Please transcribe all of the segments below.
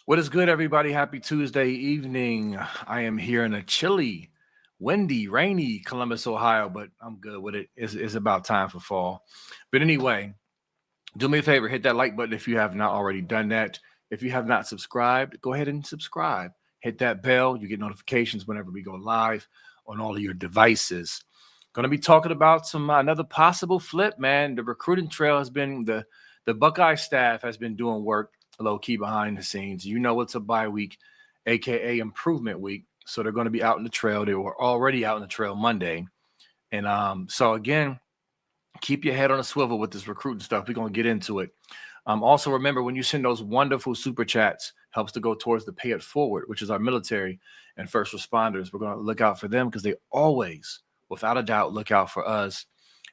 What is good, everybody? Happy Tuesday evening. I am here in a chilly, windy, rainy Columbus, Ohio, but I'm good with it. It's about time for fall. But anyway, do me a favor, hit that like button if you have not already done that. If you have not subscribed, go ahead and subscribe. Hit that bell. You get notifications whenever we go live on all of your devices. Going to be talking about some another possible flip, man. The recruiting trail has been the Buckeye staff has been doing work low key behind the scenes. You know it's a bye week, aka improvement week. So they're going to be out in the trail. They were already out in the trail Monday. And so again, keep your head on a swivel with this recruiting stuff. We're going to get into it. Also, remember, when you send those wonderful super chats, helps to go towards the Pay It Forward, which is our military and first responders. We're going to look out for them because they always, without a doubt, look out for us.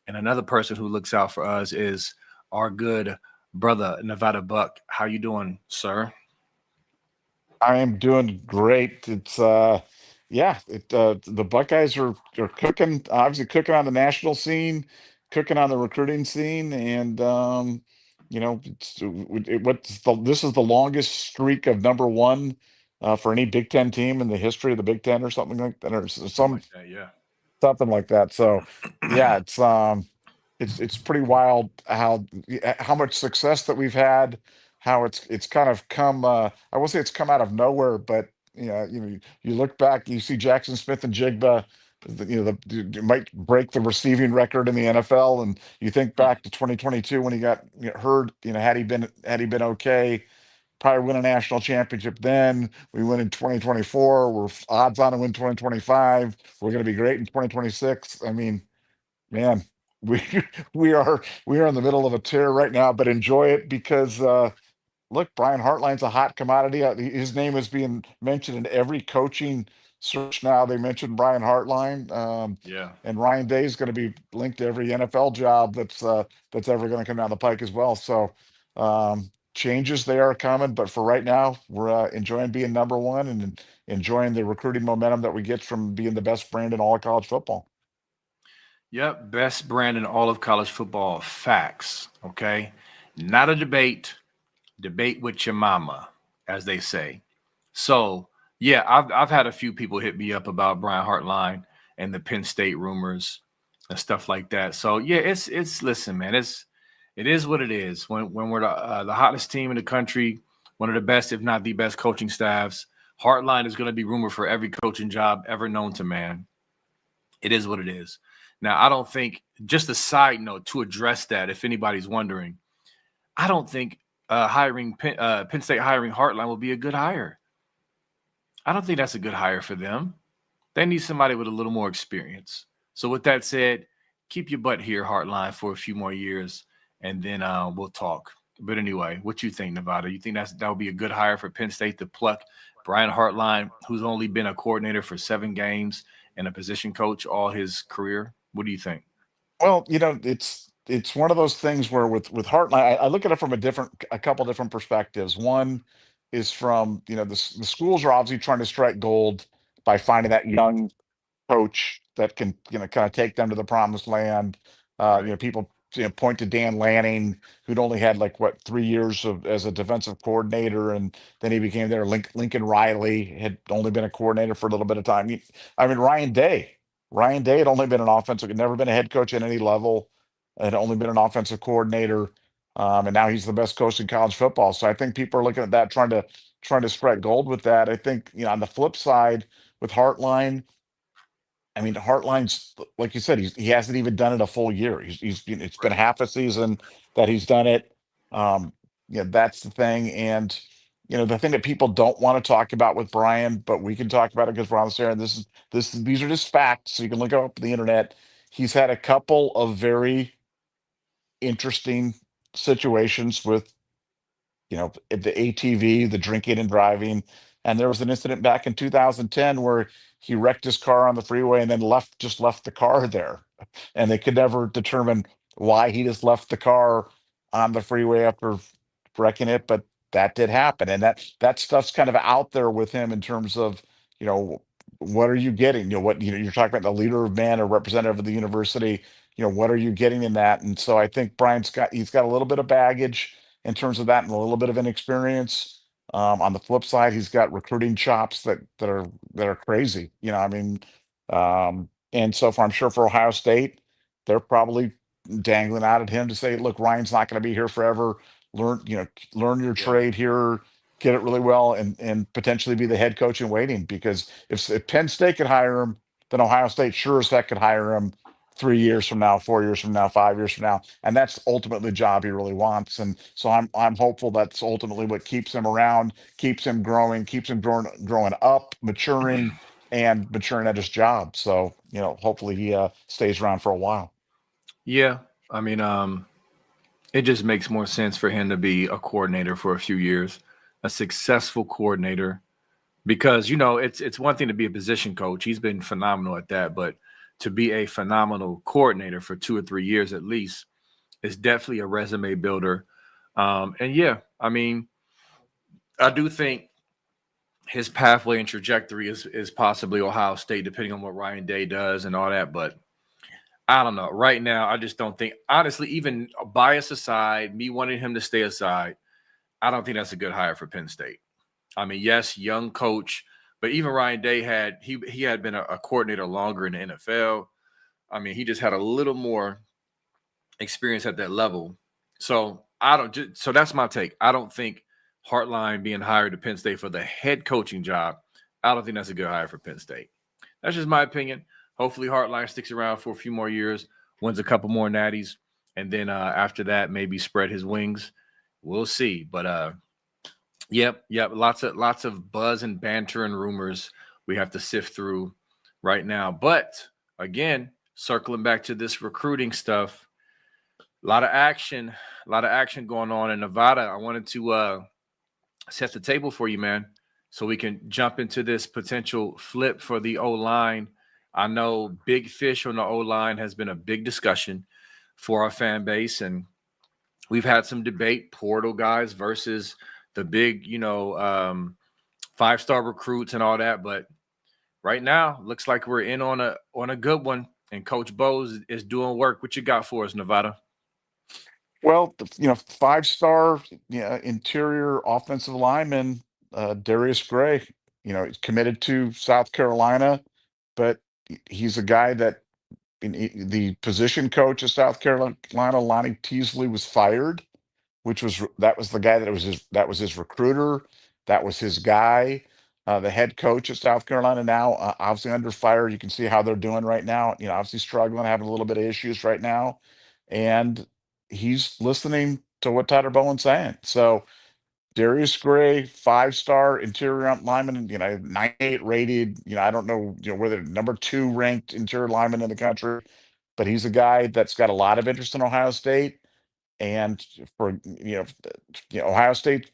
And another person who looks out for us is our good brother, Nevada Buck. How you doing, sir? I am doing great. The Buckeyes are cooking, obviously cooking on the national scene, cooking on the recruiting scene, and this is the longest streak of number one for any Big Ten team in the history of the Big Ten or something like that, or Something like that, yeah. something like that. So yeah, it's pretty wild how much success that we've had, how it's kind of come. I will say it's come out of nowhere, but you look back, you see Jackson Smith and Jigba, you might break the receiving record in the NFL, and you think back to 2022 when he got hurt. Had he been okay, probably win a national championship. Then we win in 2024. We're odds on to win 2025. We're going to be great in 2026. I mean, man, we we are in the middle of a tear right now, but enjoy it because look, Brian Hartline's a hot commodity. His name is being mentioned in every coaching search now. They mentioned Brian Hartline, Yeah. and Ryan Day is going to be linked to every NFL job that's ever going to come down the pike as well. So changes they are coming, but for right now, we're enjoying being number one and enjoying the recruiting momentum that we get from being the best brand in all of college football. Yep. Best brand in all of college football. Facts. Okay. Not a debate. Debate with your mama, as they say. So yeah, I've had a few people hit me up about Brian Hartline and the Penn State rumors and stuff like that. So yeah, it's listen, man, it is what it is. When we're the hottest team in the country, one of the best, if not the best, coaching staffs. Hartline is going to be rumored for every coaching job ever known to man. It is what it is. Now, I don't think, just a side note to address that, if anybody's wondering, I don't think Penn State hiring Hartline will be a good hire. I don't think that's a good hire for them. They need somebody with a little more experience. So with that said, keep your butt here, Hartline, for a few more years, and then we'll talk. But anyway, what you think, Nevada? You think that would be a good hire for Penn State to pluck Brian Hartline, who's only been a coordinator for 7 games and a position coach all his career? What do you think? Well, it's one of those things where with Heartline, I look at it from a couple different perspectives. One is from the schools are obviously trying to strike gold by finding that young coach that can kind of take them to the promised land. Right. People point to Dan Lanning, who'd only had like what 3 years as a defensive coordinator, and then he became there. Lincoln Riley had only been a coordinator for a little bit of time. I mean, Ryan Day had only been an offensive, had never been a head coach at any level, had only been an offensive coordinator, and now he's the best coach in college football. So I think people are looking at that, trying to strike gold with that. I think on the flip side with Hartline. I mean, Hartline's like you said, he hasn't even done it a full year. It's been Right. half a season that he's done it. That's the thing. And the thing that people don't want to talk about with Brian, but we can talk about it because we're on this air. And these are just facts. So you can look it up on the internet. He's had a couple of very interesting situations with the ATV, the drinking and driving. And there was an incident back in 2010 where he wrecked his car on the freeway and then left the car there. And they could never determine why he just left the car on the freeway after wrecking it, but that did happen. And that stuff's kind of out there with him in terms of, you know, what are you getting? You're talking about the leader of man or representative of the university. What are you getting in that? And so I think he's got a little bit of baggage in terms of that and a little bit of inexperience. On the flip side, he's got recruiting chops that are crazy. I mean, and so far, I'm sure for Ohio State, they're probably dangling out at him to say, "Look, Ryan's not going to be here forever. Learn your Yeah. trade here, get it really well, and potentially be the head coach in waiting." Because if Penn State could hire him, then Ohio State sure as heck could hire him 3 years from now, 4 years from now, 5 years from now, and that's ultimately the job he really wants. And so I'm hopeful that's ultimately what keeps him around, keeps him growing, keeps him growing up, maturing at his job. So hopefully he stays around for a while. Yeah. I mean, it just makes more sense for him to be a coordinator for a few years, a successful coordinator, because it's one thing to be a position coach. He's been phenomenal at that, but to be a phenomenal coordinator for 2 or 3 years at least is definitely a resume builder. And yeah, I mean, I do think his pathway and trajectory is possibly Ohio State, depending on what Ryan Day does and all that. But I don't know. Right now, I just don't think, honestly, even bias aside, me wanting him to stay aside, I don't think that's a good hire for Penn State. I mean, yes, young coach, but even Ryan Day he had been a coordinator longer in the NFL. I mean, he just had a little more experience at that level. So so that's my take. I don't think Hartline being hired to Penn State for the head coaching job, I don't think that's a good hire for Penn State. That's just my opinion. Hopefully Hartline sticks around for a few more years, wins a couple more natties, and then after that maybe spread his wings. We'll see. But yep, lots of buzz and banter and rumors we have to sift through right now. But again, circling back to this recruiting stuff, a lot of action going on in Nevada. I wanted to set the table for you, man, so we can jump into this potential flip for the O line. I know big fish on the O line has been a big discussion for our fan base, and we've had some debate: portal guys versus the big, 5-star recruits and all that. But right now, looks like we're in on a good one, and Coach Bowes is doing work. What you got for us, Nevada? Well, 5-star, interior offensive lineman, Darius Gray, he's committed to South Carolina, but he's a guy that the position coach of South Carolina, Lonnie Teasley, was fired, that was the guy that was his recruiter, that was his guy. The head coach at South Carolina now, obviously under fire. You can see how they're doing right now. Obviously struggling, having a little bit of issues right now, and he's listening to what Tyler Bowen's saying. So Darius Gray, 5-star interior lineman, 98 rated. I don't know, whether number 2 ranked interior lineman in the country, but he's a guy that's got a lot of interest in Ohio State. And for Ohio State,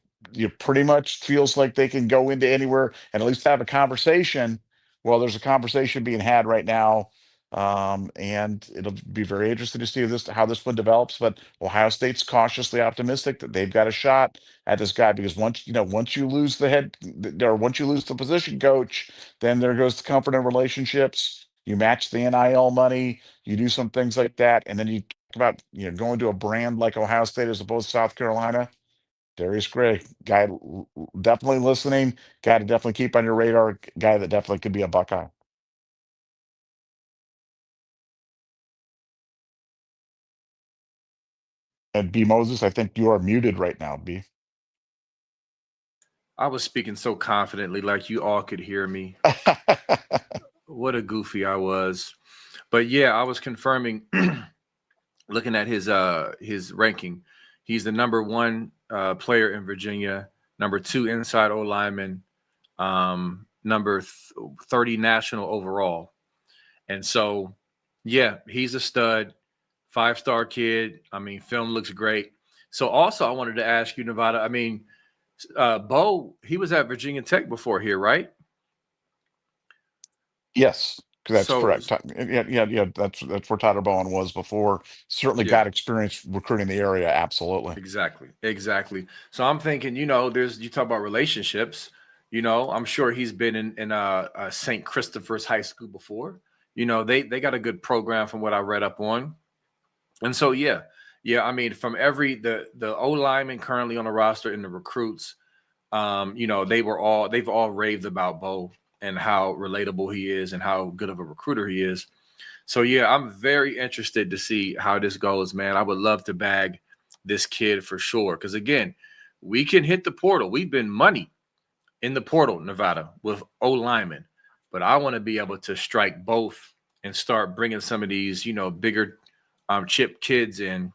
pretty much feels like they can go into anywhere and at least have a conversation. Well, there's a conversation being had right now, and it'll be very interesting to see how this one develops. But Ohio State's cautiously optimistic that they've got a shot at this guy, because once you lose the or once you lose the position coach, then there goes the comfort and relationships. You match the NIL money, you do some things like that, and then you about going to a brand like Ohio State as opposed to South Carolina. Darius Gray, guy definitely listening, guy to definitely keep on your radar, guy that definitely could be a Buckeye. And B Moses, I think you are muted right now, B. I was speaking so confidently, like you all could hear me. What a goofy I was. But yeah, I was confirming, looking at his ranking. He's the number one player in Virginia, number 2 inside O lineman, number 30 national overall. And so, yeah, he's a stud, 5-star kid. I mean, film looks great. So also, I wanted to ask you, Nevada. I mean, Bo, he was at Virginia Tech before here, right? Yes, that's So correct. Yeah, yeah, yeah. That's where Tyler Bowen was before. Certainly yeah, got experience recruiting the area. Absolutely. exactly. So I'm thinking, you talk about relationships. I'm sure he's been in St. Christopher's High School before. They got a good program from what I read up on. And so yeah. I mean, from the O lineman currently on the roster and the recruits, You know, they've all raved about Bo and how relatable he is and how good of a recruiter he is. So yeah, I'm very interested to see how this goes, man. I would love to bag this kid for sure. Because again, we can hit the portal. We've been money in the portal, Nevada, with O linemen, but I want to be able to strike both and start bringing some of these, you know, bigger chip kids in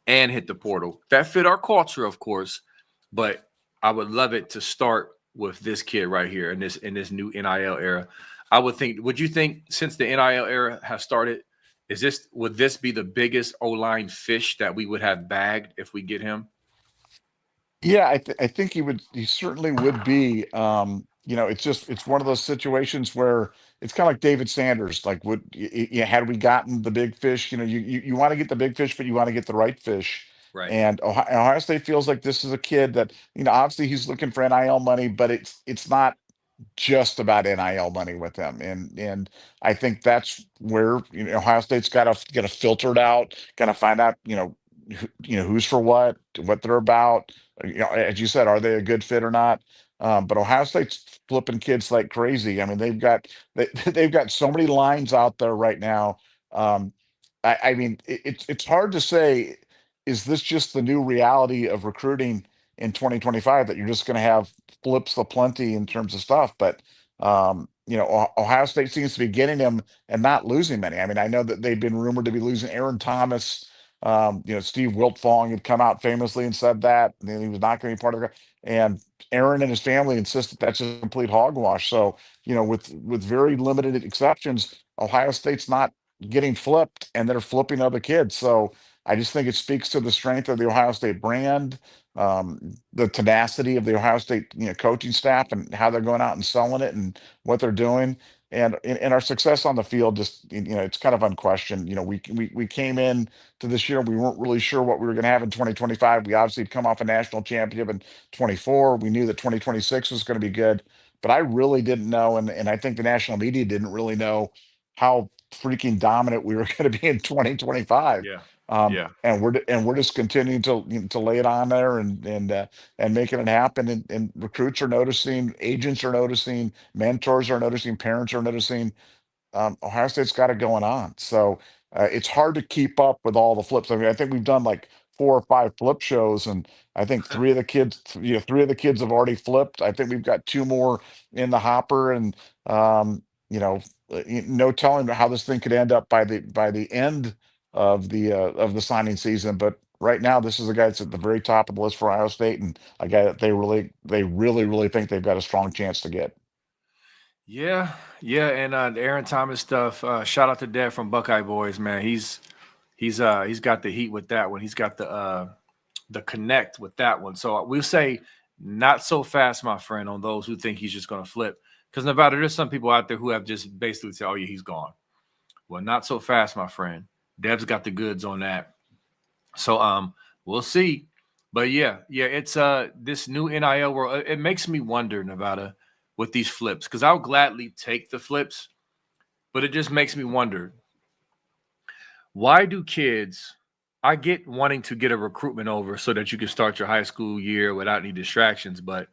and hit the portal. That fit our culture, of course, but I would love it to start with this kid right here in this new NIL era. I would think. Would you think since the NIL era has started, would this be the biggest O line fish that we would have bagged if we get him? Yeah, I think he certainly would be. It's one of those situations where it's kind of like David Sanders. Like, had we gotten the big fish, you want to get the big fish, but you want to get the right fish. Right. And Ohio State feels like this is a kid that, obviously he's looking for NIL money, but it's not just about NIL money with him. And I think that's where, Ohio State's got to filter it out, got to find out, who's for what they're about. As you said, are they a good fit or not? But Ohio State's flipping kids like crazy. I mean, they've got so many lines out there right now. I mean, it's hard to say, is this just the new reality of recruiting in 2025, that you're just going to have flips aplenty in terms of stuff? But Ohio State seems to be getting them and not losing many. I mean, I know that they've been rumored to be losing Aaron Thomas. Steve Wiltfong had come out famously and said that, and then he was not going to be part of it. And Aaron and his family insist that that's a complete hogwash. So, with very limited exceptions, Ohio State's not getting flipped, and they're flipping other kids. So I just think it speaks to the strength of the Ohio State brand, the tenacity of the Ohio State, coaching staff, and how they're going out and selling it and what they're doing. And in our success on the field, just, it's kind of unquestioned. We came in to this year, we weren't really sure what we were going to have in 2025. We obviously had come off a national championship in 24. We knew that 2026 was going to be good, but I really didn't know, and I think the national media didn't really know how freaking dominant we were going to be in 2025. Yeah. Um, Yeah. and we're just continuing to lay it on there, and making it happen. And recruits are noticing, agents are noticing, mentors are noticing, parents are noticing. Ohio State's got it going on. So it's hard to keep up with all the flips. I mean, I think we've done like 4 or 5 flip shows, and I think three of the kids have already flipped. I think we've got 2 more in the hopper, and you know, no telling how this thing could end up by the end of the signing season. But right now, this is a guy that's at the very top of the list for Ohio State, and a guy that they really think they've got a strong chance to get. Yeah, yeah, and the Aaron Thomas stuff. Shout out to Dad from Buckeye Boys, man. He's got the heat with that one. He's got the connect with that one. So we'll say not so fast, my friend, on those who think he's just going to flip. Because Nevada, there's some people out there who have just basically said, "Oh yeah, he's gone." Well, not so fast, my friend. Dev's got the goods on that. So we'll see. But yeah, it's this new NIL world. It makes me wonder, Nevada, with these flips, because I'll gladly take the flips, but it just makes me wonder, why do kids, I get wanting to get a recruitment over so that you can start your high school year without any distractions, but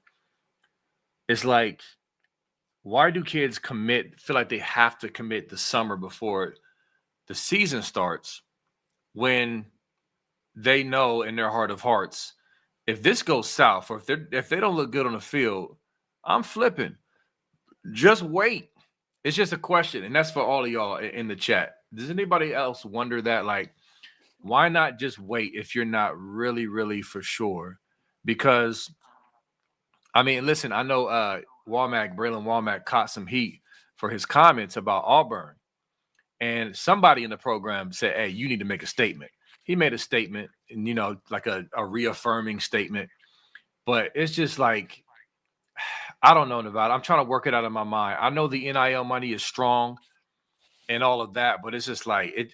it's like, why do kids feel like they have to commit the summer before the season starts, when they know in their heart of hearts, if this goes south, or if they don't look good on the field, I'm flipping. Just wait. It's just a question, and that's for all of y'all in the chat. Does anybody else wonder that? Like, why not just wait if you're not really, really for sure? Because I mean, listen, I know Braylon Walmack caught some heat for his comments about Auburn, and somebody in the program said, "Hey, you need to make a statement." He made a statement, and like a reaffirming statement, but it's just like, I don't know, Nevada. I'm trying to work it out in my mind. I know the NIL money is strong and all of that, but it's just like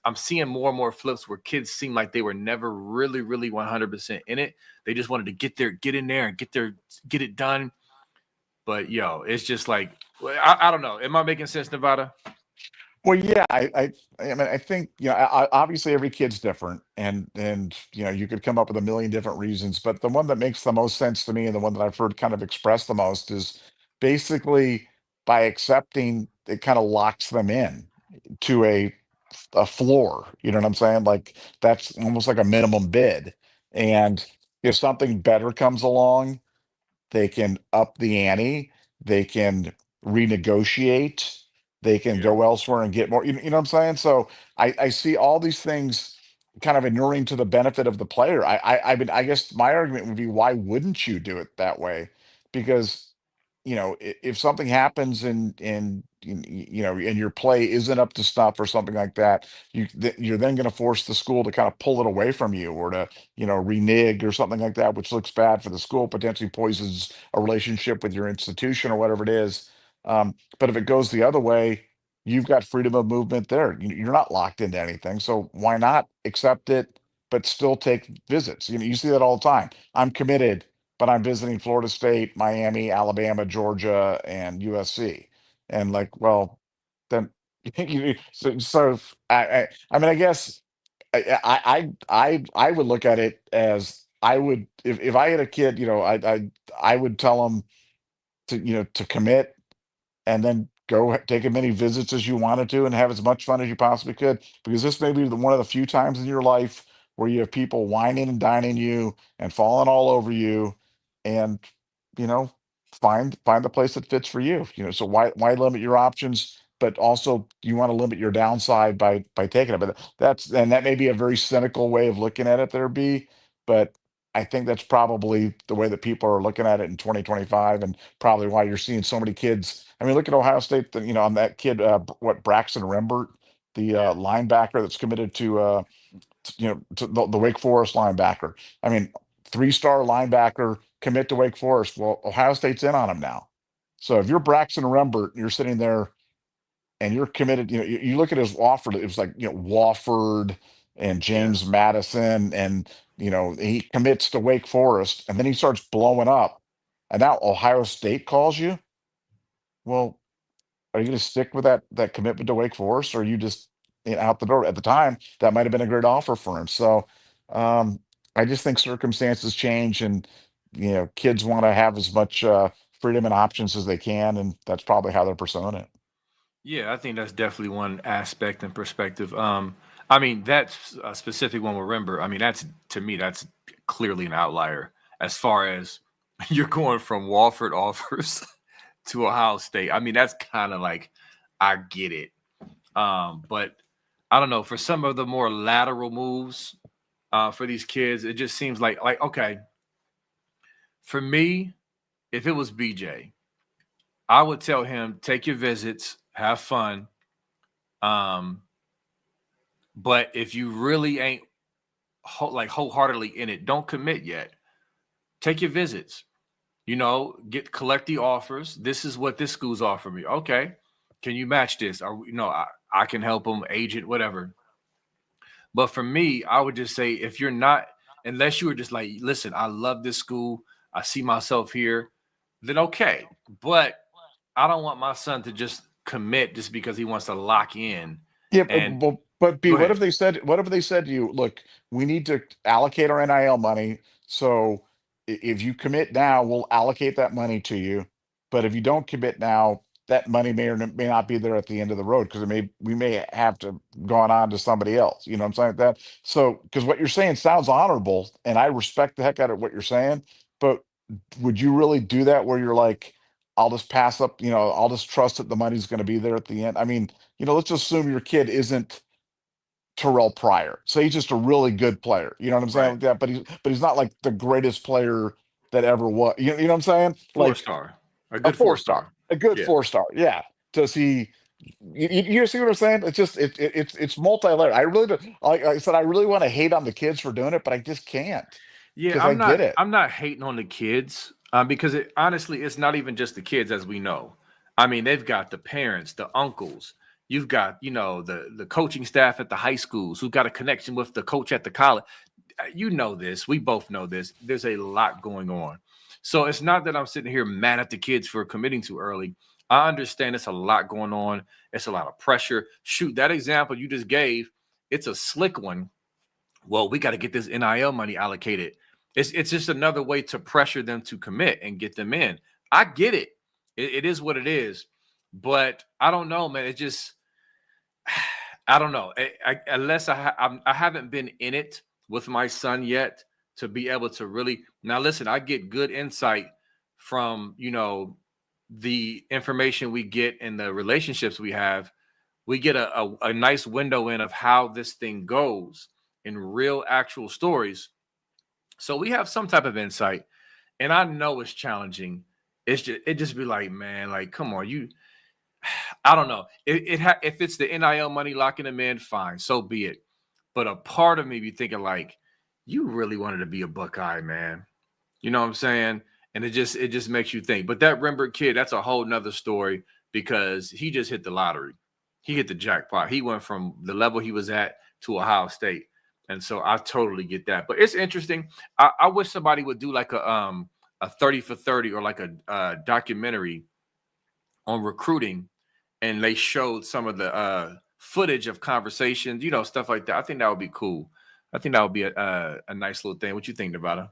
I'm seeing more and more flips where kids seem like they were never really, really 100% in it. They just wanted to get in there and get it done. But it's just like, I don't know. Am I making sense, Nevada? Well, yeah, I mean, I think, obviously every kid's different, and you could come up with a million different reasons, but the one that makes the most sense to me, and the one that I've heard kind of expressed the most, is basically by accepting it kind of locks them in to a floor. You know what I'm saying? Like that's almost like a minimum bid, and if something better comes along, they can up the ante, they can renegotiate, they can Yeah. go elsewhere and get more. You know what I'm saying? So I see all these things kind of inuring to the benefit of the player. I mean, I guess my argument would be, why wouldn't you do it that way? Because if something happens and your play isn't up to snuff or something like that, you're then going to force the school to kind of pull it away from you, or to renege or something like that, which looks bad for the school, potentially poisons a relationship with your institution or whatever it is. But if it goes the other way, you've got freedom of movement there. You're not locked into anything, so why not accept it but still take visits? You see that all the time. I'm committed, but I'm visiting Florida State, Miami, Alabama, Georgia, and USC. And like, well, then so I mean, I guess I would look at it as, I would, if I had a kid, I would tell him to commit, and then go take as many visits as you wanted to, and have as much fun as you possibly could, because this may be one of the few times in your life where you have people whining and dining you and falling all over you, and you know find the place that fits for you. So why limit your options, but also you want to limit your downside by taking it. But that may be a very cynical way of looking at it there, B, but I think that's probably the way that people are looking at it in 2025, and probably why you're seeing so many kids. I mean, look at Ohio State, on that kid, Braxton Rembert, the Yeah. linebacker that's committed to the Wake Forest linebacker. I mean, 3-star linebacker commit to Wake Forest. Well, Ohio State's in on him now. So if you're Braxton Rembert, you're sitting there and you're committed, you look at his offer, it was like, Wofford and Yeah. James Madison, and he commits to Wake Forest, and then he starts blowing up, and now Ohio State calls you. Well, are you going to stick with that commitment to Wake Forest, or are you just out the door? At the time, that might have been a great offer for him. So um, I just think circumstances change, and kids want to have as much freedom and options as they can, and that's probably how they're pursuing it. Yeah, I think that's definitely one aspect and perspective. I mean, that's a specific one with Remember. I mean, that's, to me, that's clearly an outlier as far as you're going from Walford offers to Ohio State. I mean, that's kind of like, I get it. But I don't know, for some of the more lateral moves for these kids, it just seems like okay, for me, if it was BJ, I would tell him, take your visits, have fun. Um, but if you really ain't like wholeheartedly in it, don't commit yet. Take your visits. Collect the offers. This is what this school's offering me. Okay, can you match this? Or I can help them, agent, whatever. But for me, I would just say, if you're not, unless you were just like, listen, I love this school, I see myself here, then okay. But I don't want my son to just commit just because he wants to lock in. Yeah, And but B, go what ahead. if they said, to you, look, we need to allocate our NIL money. So if you commit now, we'll allocate that money to you. But if you don't commit now, that money may not be there at the end of the road, because we may have to gone on to somebody else. You know what I'm saying? That so because what you're saying sounds honorable, and I respect the heck out of what you're saying, but would you really do that, where you're like, I'll just pass up, I'll just trust that the money's going to be there at the end? I mean, let's assume your kid isn't Terrell Pryor. So he's just a really good player. You know what I'm saying? Right. Like that, but he's not like the greatest player that ever was. You know what I'm saying? Four Like star. A a good four 4-star, star. a good Yeah. 4-star. Yeah. Does he? You see what I'm saying? It's just it's multi-layered. I really do, like I said, I really want to hate on the kids for doing it, but I just can't, Yeah, because I get it. I'm not hating on the kids, because honestly, it's not even just the kids, as we know. I mean, they've got the parents, the uncles. You've got, the coaching staff at the high schools who've got a connection with the coach at the college. You know this. We both know this. There's a lot going on. So it's not that I'm sitting here mad at the kids for committing too early. I understand it's a lot going on. It's a lot of pressure. Shoot, that example you just gave, it's a slick one. Well, we got to get this NIL money allocated. It's just another way to pressure them to commit and get them in. I get it. It is what it is. But I don't know, man. It just I don't know. Unless I haven't been in it with my son yet to be able to really. Now, listen, I get good insight from the information we get and the relationships we have. We get a nice window in of how this thing goes in real, actual stories. So we have some type of insight, and I know it's challenging. It just be like, man, like, come on, you. I don't know. If it's the NIL money locking them in, fine, so be it. But a part of me be thinking like, you really wanted to be a Buckeye, man. You know what I'm saying? And it just makes you think. But that Rembert kid, that's a whole nother story because he just hit the lottery. He hit the jackpot. He went from the level he was at to Ohio State. And so I totally get that. But it's interesting. I wish somebody would do like a 30 for 30 or like a documentary on recruiting, and they showed some of the footage of conversations, stuff like that. I think that would be cool. I think that would be a nice little thing. What you think, Nevada?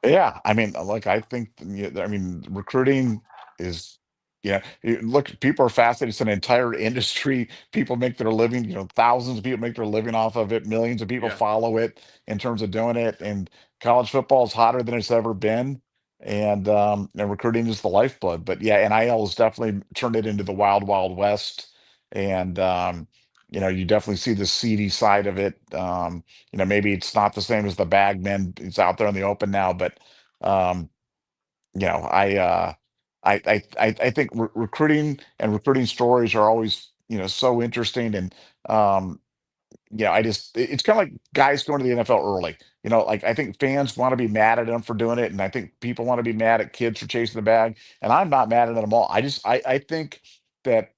Yeah, I mean, like I think, I mean, recruiting is, look, people are fascinated. It's an entire industry. People make their living, thousands of people make their living off of it. Millions of people Yeah. follow it in terms of doing it. And college football is hotter than it's ever been. And recruiting is the lifeblood. But yeah, NIL has definitely turned it into the wild, wild west. And you definitely see the seedy side of it. Maybe it's not the same as the bag men. It's out there in the open now, but um, you know, I uh, I think recruiting and recruiting stories are always so interesting, and um, it's kind of like guys going to the NFL early. Like I think fans want to be mad at them for doing it, and I think people want to be mad at kids for chasing the bag. And I'm not mad at them all. I think that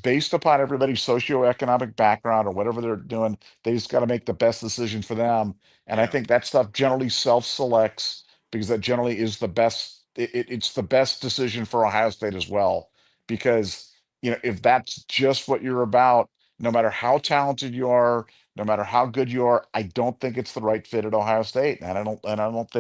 based upon everybody's socioeconomic background or whatever they're doing, they just got to make the best decision for them. And I Yeah. think that stuff generally self-selects because that generally is the best. It's the best decision for Ohio State as well, because if that's just what you're about, no matter how talented you are, no matter how good you are, I don't think it's the right fit at Ohio State. And I don't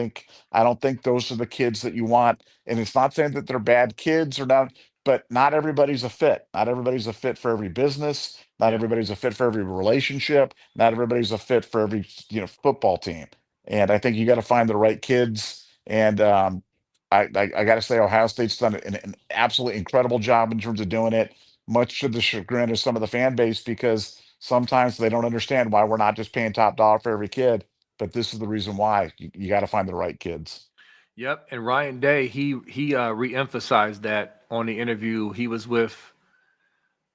think those are the kids that you want. And it's not saying that they're bad kids or not, but not everybody's a fit. Not everybody's a fit for every business. Not Yeah. everybody's a fit for every relationship. Not everybody's a fit for every football team. And I think you got to find the right kids. And I got to say, Ohio State's done an absolutely incredible job in terms of doing it, much to the chagrin of some of the fan base, because sometimes they don't understand why we're not just paying top dollar for every kid. But this is the reason why you got to find the right kids. Yep. And Ryan Day, he reemphasized that on the interview he was with.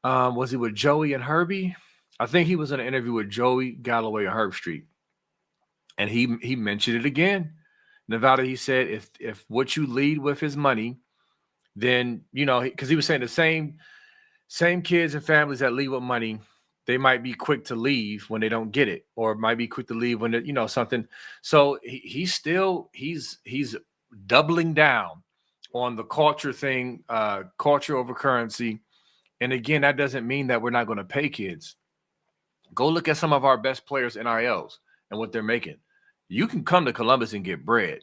Was he with Joey and Herbie? I think he was in an interview with Joey Galloway and Herb Street, and he mentioned it again. Nevada, he said, if what you lead with is money, then because he was saying the same kids and families that leave with money, they might be quick to leave when they don't get it, or might be quick to leave when something. So he's doubling down on the culture thing, culture over currency. And again, that doesn't mean that we're not going to pay kids. Go look at some of our best players NILs and what they're making. You can come to Columbus and get bread.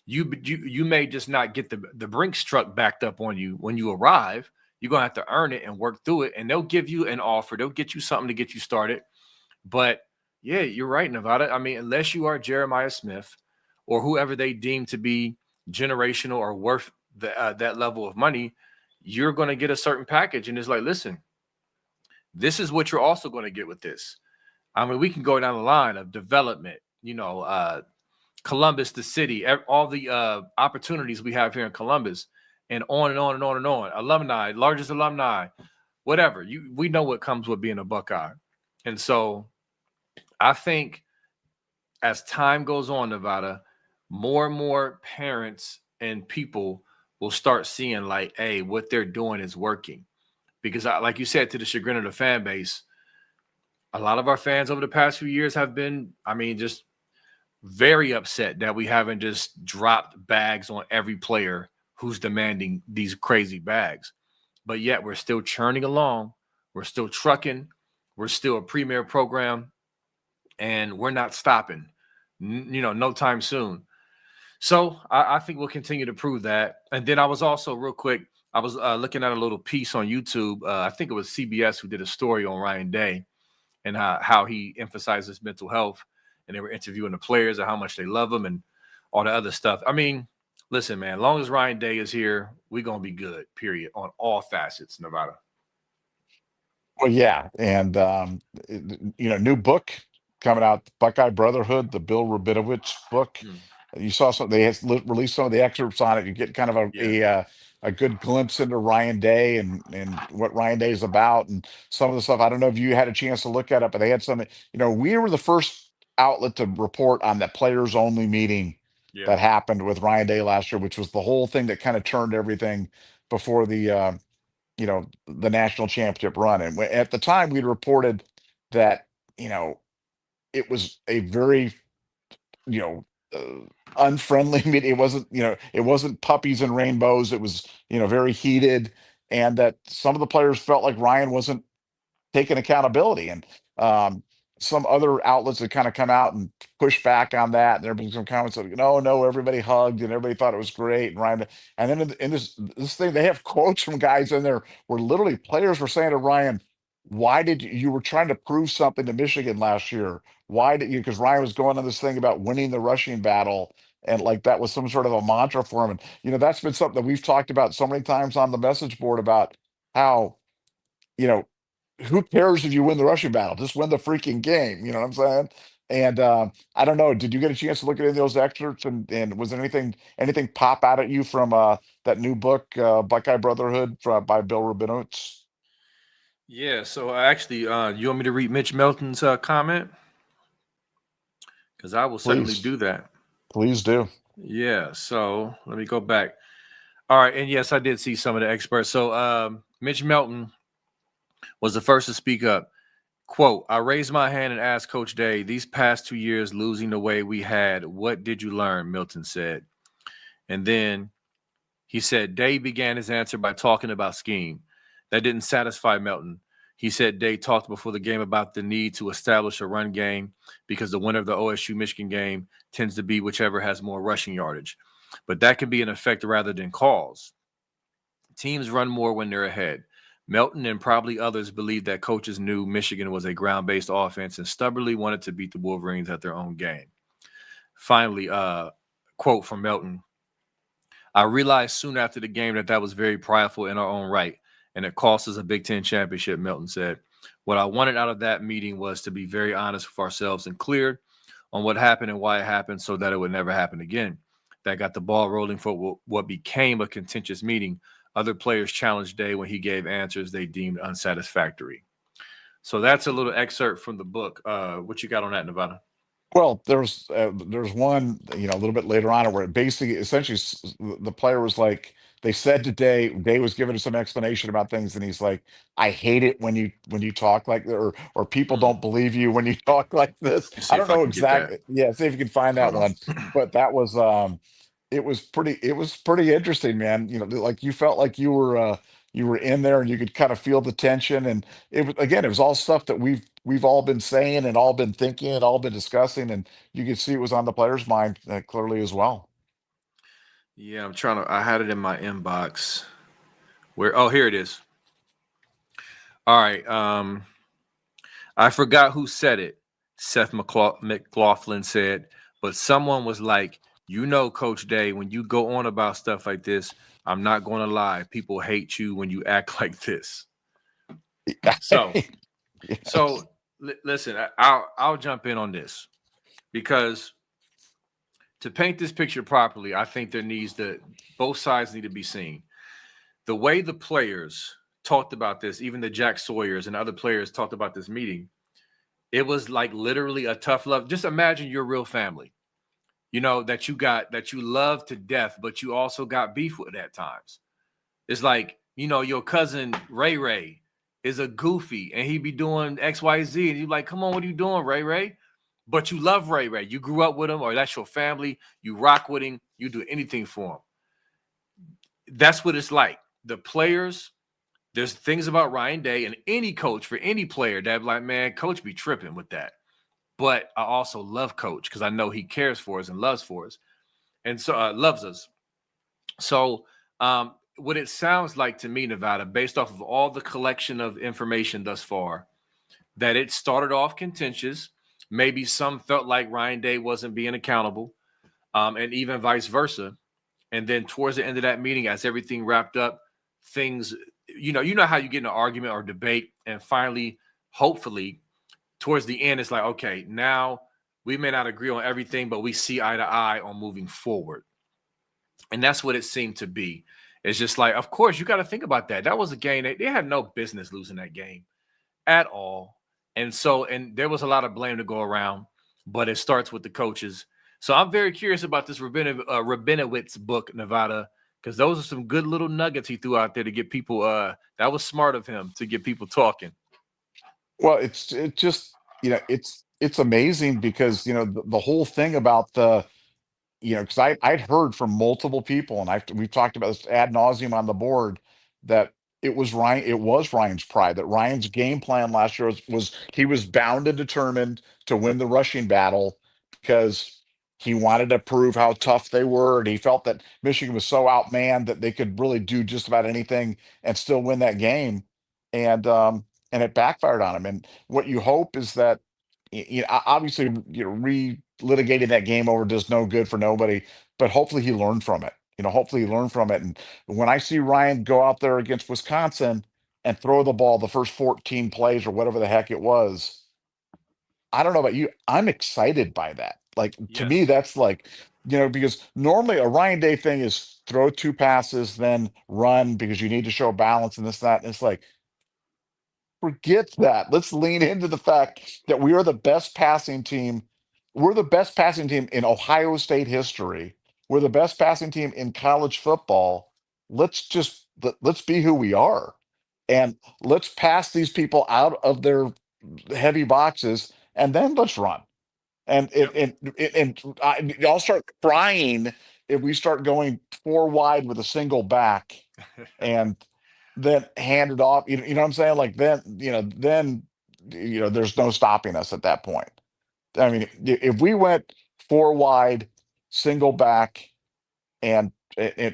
You may just not get the Brinks truck backed up on you when you arrive. You're gonna have to earn it and work through it, and they'll give you an offer. They'll get you something to get you started. But yeah, you're right, Nevada. I mean, unless you are Jeremiah Smith or whoever they deem to be generational or worth that level of money, you're going to get a certain package. And it's like, listen, this is what you're also going to get with this. I mean, we can go down the line of development, Columbus, the city, all the opportunities we have here in Columbus, and on and on and on and on. Alumni, largest alumni, whatever. We know what comes with being a Buckeye. And so I think as time goes on, Nevada, more and more parents and people will start seeing like, hey, what they're doing is working. Because like you said, to the chagrin of the fan base, a lot of our fans over the past few years have been, I mean, just very upset that we haven't just dropped bags on every player who's demanding these crazy bags. but yet we're still churning along. We're still trucking. We're still a premier program, and we're not stopping, no time soon. So I think we'll continue to prove that. And then I was also real quick, I was looking at a little piece on YouTube. I think it was CBS who did a story on Ryan Day and how he emphasizes mental health. And they were interviewing the players and how much they love him and all the other stuff. I mean, listen, man, as long as Ryan Day is here, we're going to be good, period, on all facets, Nevada. Well, yeah, and new book coming out, Buckeye Brotherhood, the Bill Rabinovich book. You saw some. They released some of the excerpts on it. You get kind of a good glimpse into Ryan Day and what Ryan Day is about, and some of the stuff. I don't know if you had a chance to look at it, but they had some. We were the first outlet to report on that players only meeting that happened with Ryan Day last year, which was the whole thing that kind of turned everything before the national championship run. And at the time, we'd reported that it was a very you know unfriendly meeting. It wasn't puppies and rainbows. It was very heated, and that some of the players felt like Ryan wasn't taking accountability. And some other outlets have kind of come out and push back on that. And there have been some comments of, no, everybody hugged and everybody thought it was great. And Ryan, and then in this thing, they have quotes from guys in there where literally players were saying to Ryan, why did you were trying to prove something to Michigan last year? Why did you? Because Ryan was going on this thing about winning the rushing battle. And like that was some sort of a mantra for him. And, that's been something that we've talked about so many times on the message board about how, you know, who cares if you win the rushing battle? Just win the freaking game. You know what I'm saying? And I don't know. Did you get a chance to look at any of those excerpts? And was there anything pop out at you from that new book, Buckeye Brotherhood, by Bill Rabinowitz? Yeah. So actually, you want me to read Mitch Melton's comment? Because I will certainly do that. Please do. Yeah. So let me go back. All right. And yes, I did see some of the experts. So Mitch Melton was the first to speak up. Quote, I raised my hand and asked Coach Day, these past 2 years losing the way we had, what did you learn? Milton said. And then he said, Day began his answer by talking about scheme. That didn't satisfy Melton. He said Day talked before the game about the need to establish a run game because the winner of the OSU Michigan game tends to be whichever has more rushing yardage. But that can be an effect rather than cause. Teams run more when they're ahead. Melton and probably others believed that coaches knew Michigan was a ground-based offense and stubbornly wanted to beat the Wolverines at their own game. Finally, quote from Melton, I realized soon after the game that was very prideful in our own right, and it cost us a Big Ten championship, Melton said. What I wanted out of that meeting was to be very honest with ourselves and clear on what happened and why it happened so that it would never happen again. That got the ball rolling for what became a contentious meeting. Other players challenged Day when he gave answers they deemed unsatisfactory. So that's a little excerpt from the book. What you got on that, Nevada? Well, there's one, a little bit later on where it basically, essentially, the player was like, they said to Day was giving some explanation about things, and he's like, I hate it when you talk like that, or people don't believe you when you talk like this. Let's I see don't if I know can get that. exactly. Yeah, see if you can find that Hold on. one. But that was it was pretty interesting, man. Like you felt like you were in there and you could kind of feel the tension. And it was all stuff that we've all been saying and all been thinking and all been discussing, and you could see it was on the player's mind clearly as well. Yeah, I had it in my inbox. Here it is. All right. I forgot who said it. Seth McLaughlin said, but someone was like, Coach Day, when you go on about stuff like this, I'm not going to lie. People hate you when you act like this. So listen, I'll jump in on this because to paint this picture properly, I think both sides need to be seen. The way the players talked about this, even the Jack Sawyers and other players talked about this meeting, it was like literally a tough love. Just imagine your real family, that you love to death, but you also got beef with at times. It's like, your cousin Ray is a goofy and he be doing X, Y, Z. And you're like, come on, what are you doing, Ray? But you love Ray. You grew up with him, or that's your family. You rock with him. You do anything for him. That's what it's like. The players there's things about Ryan Day and any coach for any player that like, man, coach be tripping with that. But I also love coach because I know he cares for us and loves for us. And so loves us. So what it sounds like to me, Nevada, based off of all the collection of information thus far, that it started off contentious. Maybe some felt like Ryan Day wasn't being accountable, and even vice versa. And then towards the end of that meeting, as everything wrapped up, things, you know how you get in an argument or debate, and finally, hopefully, towards the end, it's like, okay, now we may not agree on everything, but we see eye to eye on moving forward. And that's what it seemed to be. It's just like, of course, you got to think about that. That was a game they had no business losing that game at all. And so, and there was a lot of blame to go around, but it starts with the coaches. So I'm very curious about this Rabinowitz book, Nevada, because those are some good little nuggets he threw out there to get people. That was smart of him to get people talking. Well, it just, it's amazing because, the whole thing about because I'd heard from multiple people, and we've talked about this ad nauseum on the board, that it was Ryan's pride, that Ryan's game plan last year was he was bound and determined to win the rushing battle because he wanted to prove how tough they were, and he felt that Michigan was so outmanned that they could really do just about anything and still win that game. And it backfired on him. And what you hope is that, obviously, relitigating that game over does no good for nobody, but hopefully he learned from it. Hopefully he learned from it. And when I see Ryan go out there against Wisconsin and throw the ball the first 14 plays or whatever the heck it was, I don't know about you, I'm excited by that. Like, to me, Yes. that's like, because normally a Ryan Day thing is throw 2 passes, then run because you need to show balance and this, that. And it's like, forget that. Let's lean into the fact that we are the best passing team. We're the best passing team in Ohio State history. We're the best passing team in college football. Let's be who we are, and let's pass these people out of their heavy boxes, and then let's run. And Yep. I'll start crying if we start going 4 wide with a single back and then hand it off. You know what I'm saying? Like, then there's no stopping us at that point. I mean, if we went 4 wide, single back, and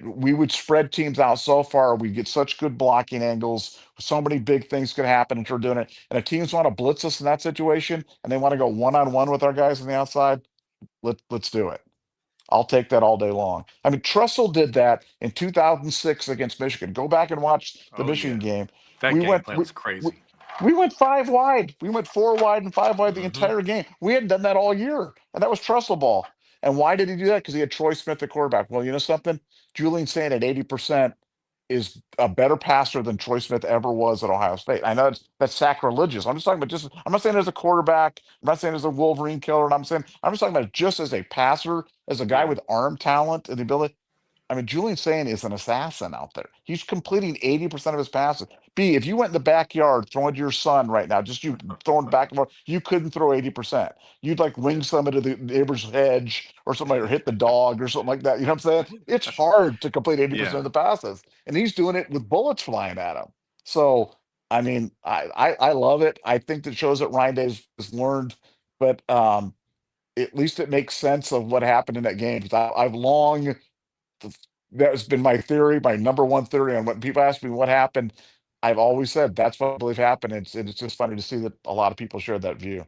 we would spread teams out so far, we get such good blocking angles. So many big things could happen if we're doing it. And if teams want to blitz us in that situation and they want to go 1-on-1 with our guys on the outside, let's do it. I'll take that all day long. I mean, Tressel did that in 2006 against Michigan. Go back and watch the Oh Michigan yeah. game. That We game went plan we, was we, crazy. we went 5 wide. We went 4 wide and 5 wide the Mm-hmm. entire game. We hadn't done that all year, and that was Tressel ball. And why did he do that? Because he had Troy Smith at quarterback. Well, you know something? Julian Sayin at 80% is a better passer than Troy Smith ever was at Ohio State. I know that's sacrilegious. I'm just talking about I'm not saying as a quarterback. I'm not saying as a Wolverine killer. And I'm just talking about just as a passer, as a guy Yeah. with arm talent and the ability. I mean, Julian Sayin is an assassin out there. He's completing 80% of his passes. B, if you went in the backyard throwing to your son right now, just you throwing back and forth, you couldn't throw 80%. You'd like wing Yeah. somebody to the neighbor's hedge or somebody, or hit the dog or something like that. You know what I'm saying? It's hard to complete 80% Yeah. of the passes. And he's doing it with bullets flying at him. So, I mean, I love it. I think that shows that Ryan Day has learned, but at least it makes sense of what happened in that game. 'Cause I've long That's been my theory, my number one theory. And when people ask me what happened, I've always said that's what I believe happened. It's just funny to see that a lot of people share that view.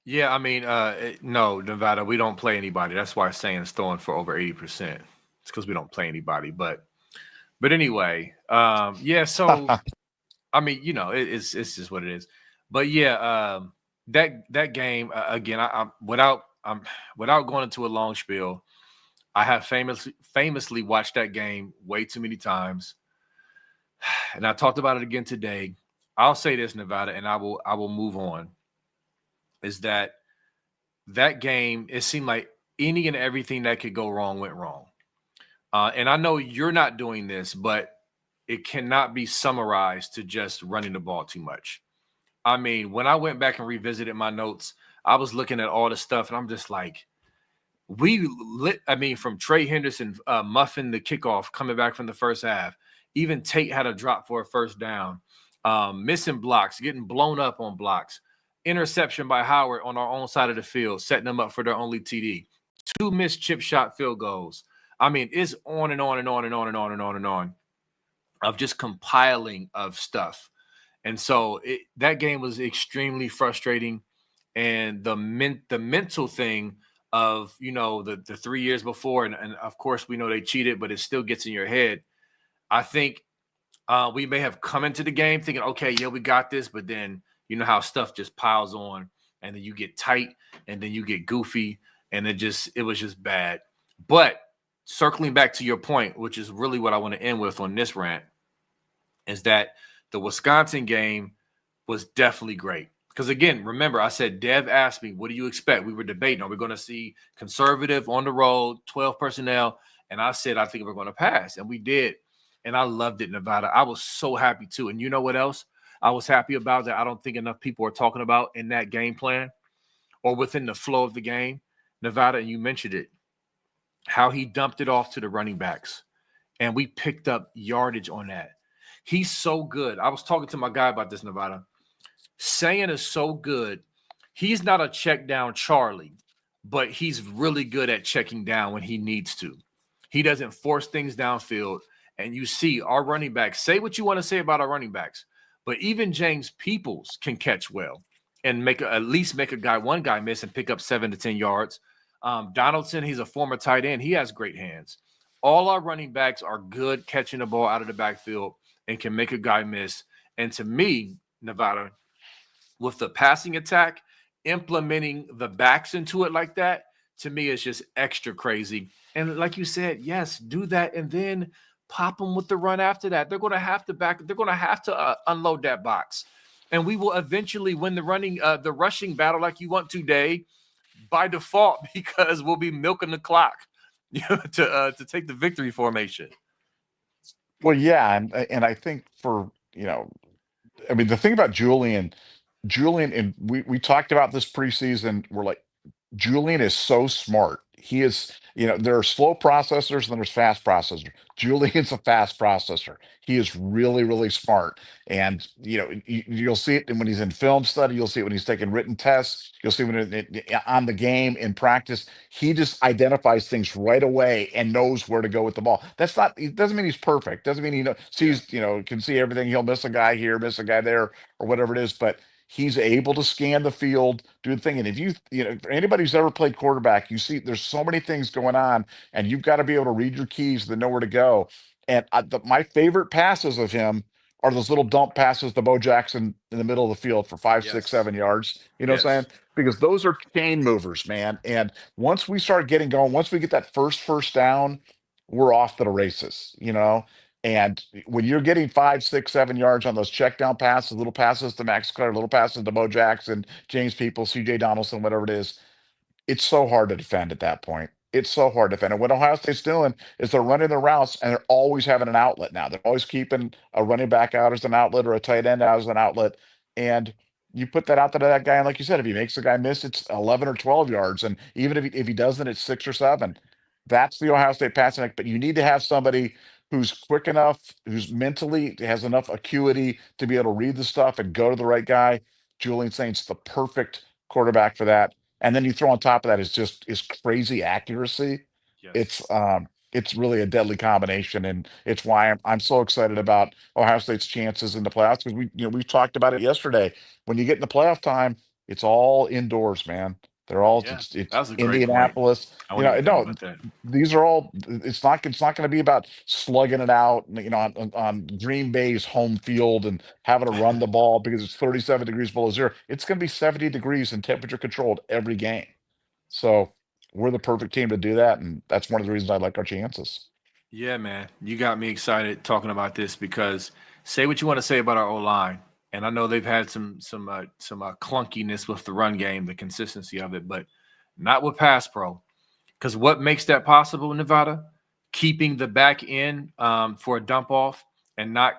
Yeah, I mean, no, Nevada, we don't play anybody. That's why Saints throwing for over 80%. It's because we don't play anybody. But anyway, yeah. So I mean, it's just what it is. But yeah, that game again. Without going into a long spiel. I have famously watched that game way too many times, and I talked about it again today. I'll say this, Nevada, and I will move on. Is that game? It seemed like any and everything that could go wrong went wrong. And I know you're not doing this, but it cannot be summarized to just running the ball too much. I mean, when I went back and revisited my notes, I was looking at all the stuff, and I'm just like, I mean, from Trey Henderson muffing the kickoff coming back from the first half, Even Tate had a drop for a first down. Missing blocks, getting blown up on blocks. Interception by Howard on our own side of the field, setting them up for their only TD. 2 missed chip shot field goals. I mean, it's on and on and on and on and on and on and on of just compiling of stuff. And so that game was extremely frustrating. And the mental thing of, the 3 years before, and of course we know they cheated, but it still gets in your head. I think we may have come into the game thinking, okay, yeah, we got this, but then you know how stuff just piles on, and then you get tight, and then you get goofy, and it was just bad. But circling back to your point, which is really what I want to end with on this rant, is that the Wisconsin game was definitely great. Because again, remember, I said, Dev asked me, what do you expect? We were debating, are we going to see conservative on the road, 12 personnel? And I said, I think we're going to pass. And we did. And I loved it, Nevada. I was so happy too. And you know what else I was happy about that I don't think enough people are talking about in that game plan or within the flow of the game, Nevada, and you mentioned it, how he dumped it off to the running backs. And we picked up yardage on that. He's so good. I was talking to my guy about this, Nevada. Sayin is so good. He's not a check down Charlie, but he's really good at checking down when he needs to. He doesn't force things downfield. And you see our running backs, say what you want to say about our running backs, but even James Peoples can catch well and at least make one guy miss and pick up 7 to 10 yards. Donaldson, he's a former tight end. He has great hands. All our running backs are good catching the ball out of the backfield and can make a guy miss. And to me, Nevada, with the passing attack, implementing the backs into it like that, to me, is just extra crazy. And like you said, yes, do that and then pop them with the run after that. They're going to have to unload that box. And we will eventually win the rushing battle like you want today by default, because we'll be milking the clock to take the victory formation. Well, yeah, and I think the thing about Julian, and we talked about this preseason. We're like, Julian is so smart. He is, there are slow processors and there's fast processors. Julian's a fast processor. He is really, really smart. And, you'll see it when he's in film study. You'll see it when he's taking written tests. You'll see on the game in practice. He just identifies things right away and knows where to go with the ball. It doesn't mean he's perfect. Doesn't mean he sees, can see everything. He'll miss a guy here, miss a guy there, or whatever it is. But he's able to scan the field, do the thing. And if for anybody who's ever played quarterback, you see there's so many things going on, and you've got to be able to read your keys to know where to go. And my favorite passes of him are those little dump passes to Bo Jackson in the middle of the field for 5, 6, 7 yards. You know what I'm saying? Because those are chain movers, man. And once we start getting going, once we get that first down, we're off to the races, And when you're getting 5, 6, 7 yards on those check down passes, little passes to Max Clare, little passes to Bo Jackson, James Peoples, CJ Donaldson, whatever it is, it's so hard to defend at that point. It's so hard to defend. And what Ohio State's doing is they're running their routes, and they're always having an outlet now. They're always keeping a running back out as an outlet or a tight end out as an outlet. And you put that out to that guy, and like you said, if he makes the guy miss, it's 11 or 12 yards. And even if he doesn't, it's 6 or 7. That's the Ohio State passing attack. But you need to have somebody who's quick enough, who's mentally has enough acuity to be able to read the stuff and go to the right guy. Julian Saint's the perfect quarterback for that. And then you throw on top of that is crazy accuracy. Yes. It's really a deadly combination, and it's why I'm so excited about Ohio State's chances in the playoffs, because we've talked about it yesterday. When you get in the playoff time, it's all indoors, man. They're all Yeah, it's that was a great point. Indianapolis. I wasn't even thinking about that. These are all. It's not going to be about slugging it out, on Green Bay's home field and having to run the ball because it's 37 degrees below zero. It's going to be 70 degrees and temperature controlled every game. So we're the perfect team to do that, and that's one of the reasons I like our chances. Yeah, man, you got me excited talking about this, because say what you want to say about our O-line, and I know they've had some clunkiness with the run game, the consistency of it, but not with pass pro. Because what makes that possible, Nevada? Keeping the back end for a dump off and not,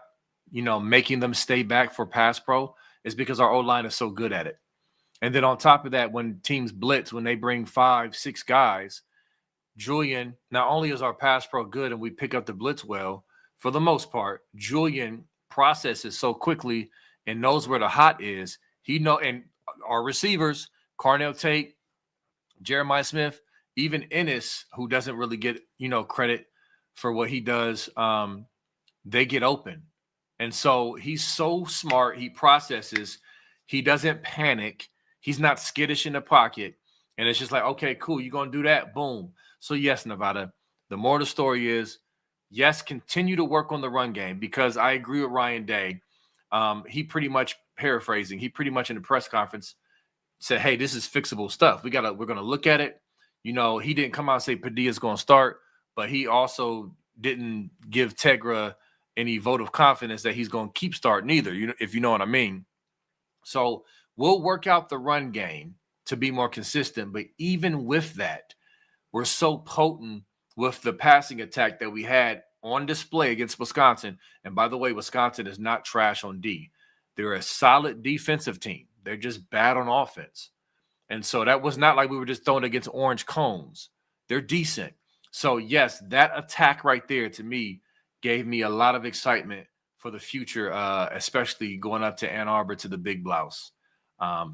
making them stay back for pass pro is because our O-line is so good at it. And then on top of that, when teams blitz, when they bring 5, 6 guys, Julian, not only is our pass pro good and we pick up the blitz well, for the most part, Julian processes so quickly and knows where the hot is. He know, and our receivers, Carnell Tate, Jeremiah Smith, even Ennis, who doesn't really get credit for what he does, they get open. And so he's so smart. He processes. He doesn't panic. He's not skittish in the pocket. And it's just like, okay, cool. You're going to do that. Boom. So, yes, Nevada, the more the story is, yes, continue to work on the run game, because I agree with Ryan Day. He pretty much, paraphrasing, he pretty much in the press conference said, hey, this is fixable stuff. We're going to look at it. He didn't come out and say Padilla's going to start, but he also didn't give Tegra any vote of confidence that he's going to keep starting either, if you know what I mean. So we'll work out the run game to be more consistent. But even with that, we're so potent with the passing attack that we had on display against Wisconsin. And by the way, Wisconsin is not trash on D. They're a solid defensive team. They're just bad on offense. And so that was not like we were just throwing against orange cones. They're decent. So, yes, that attack right there to me gave me a lot of excitement for the future, especially going up to Ann Arbor to the Big Blouse.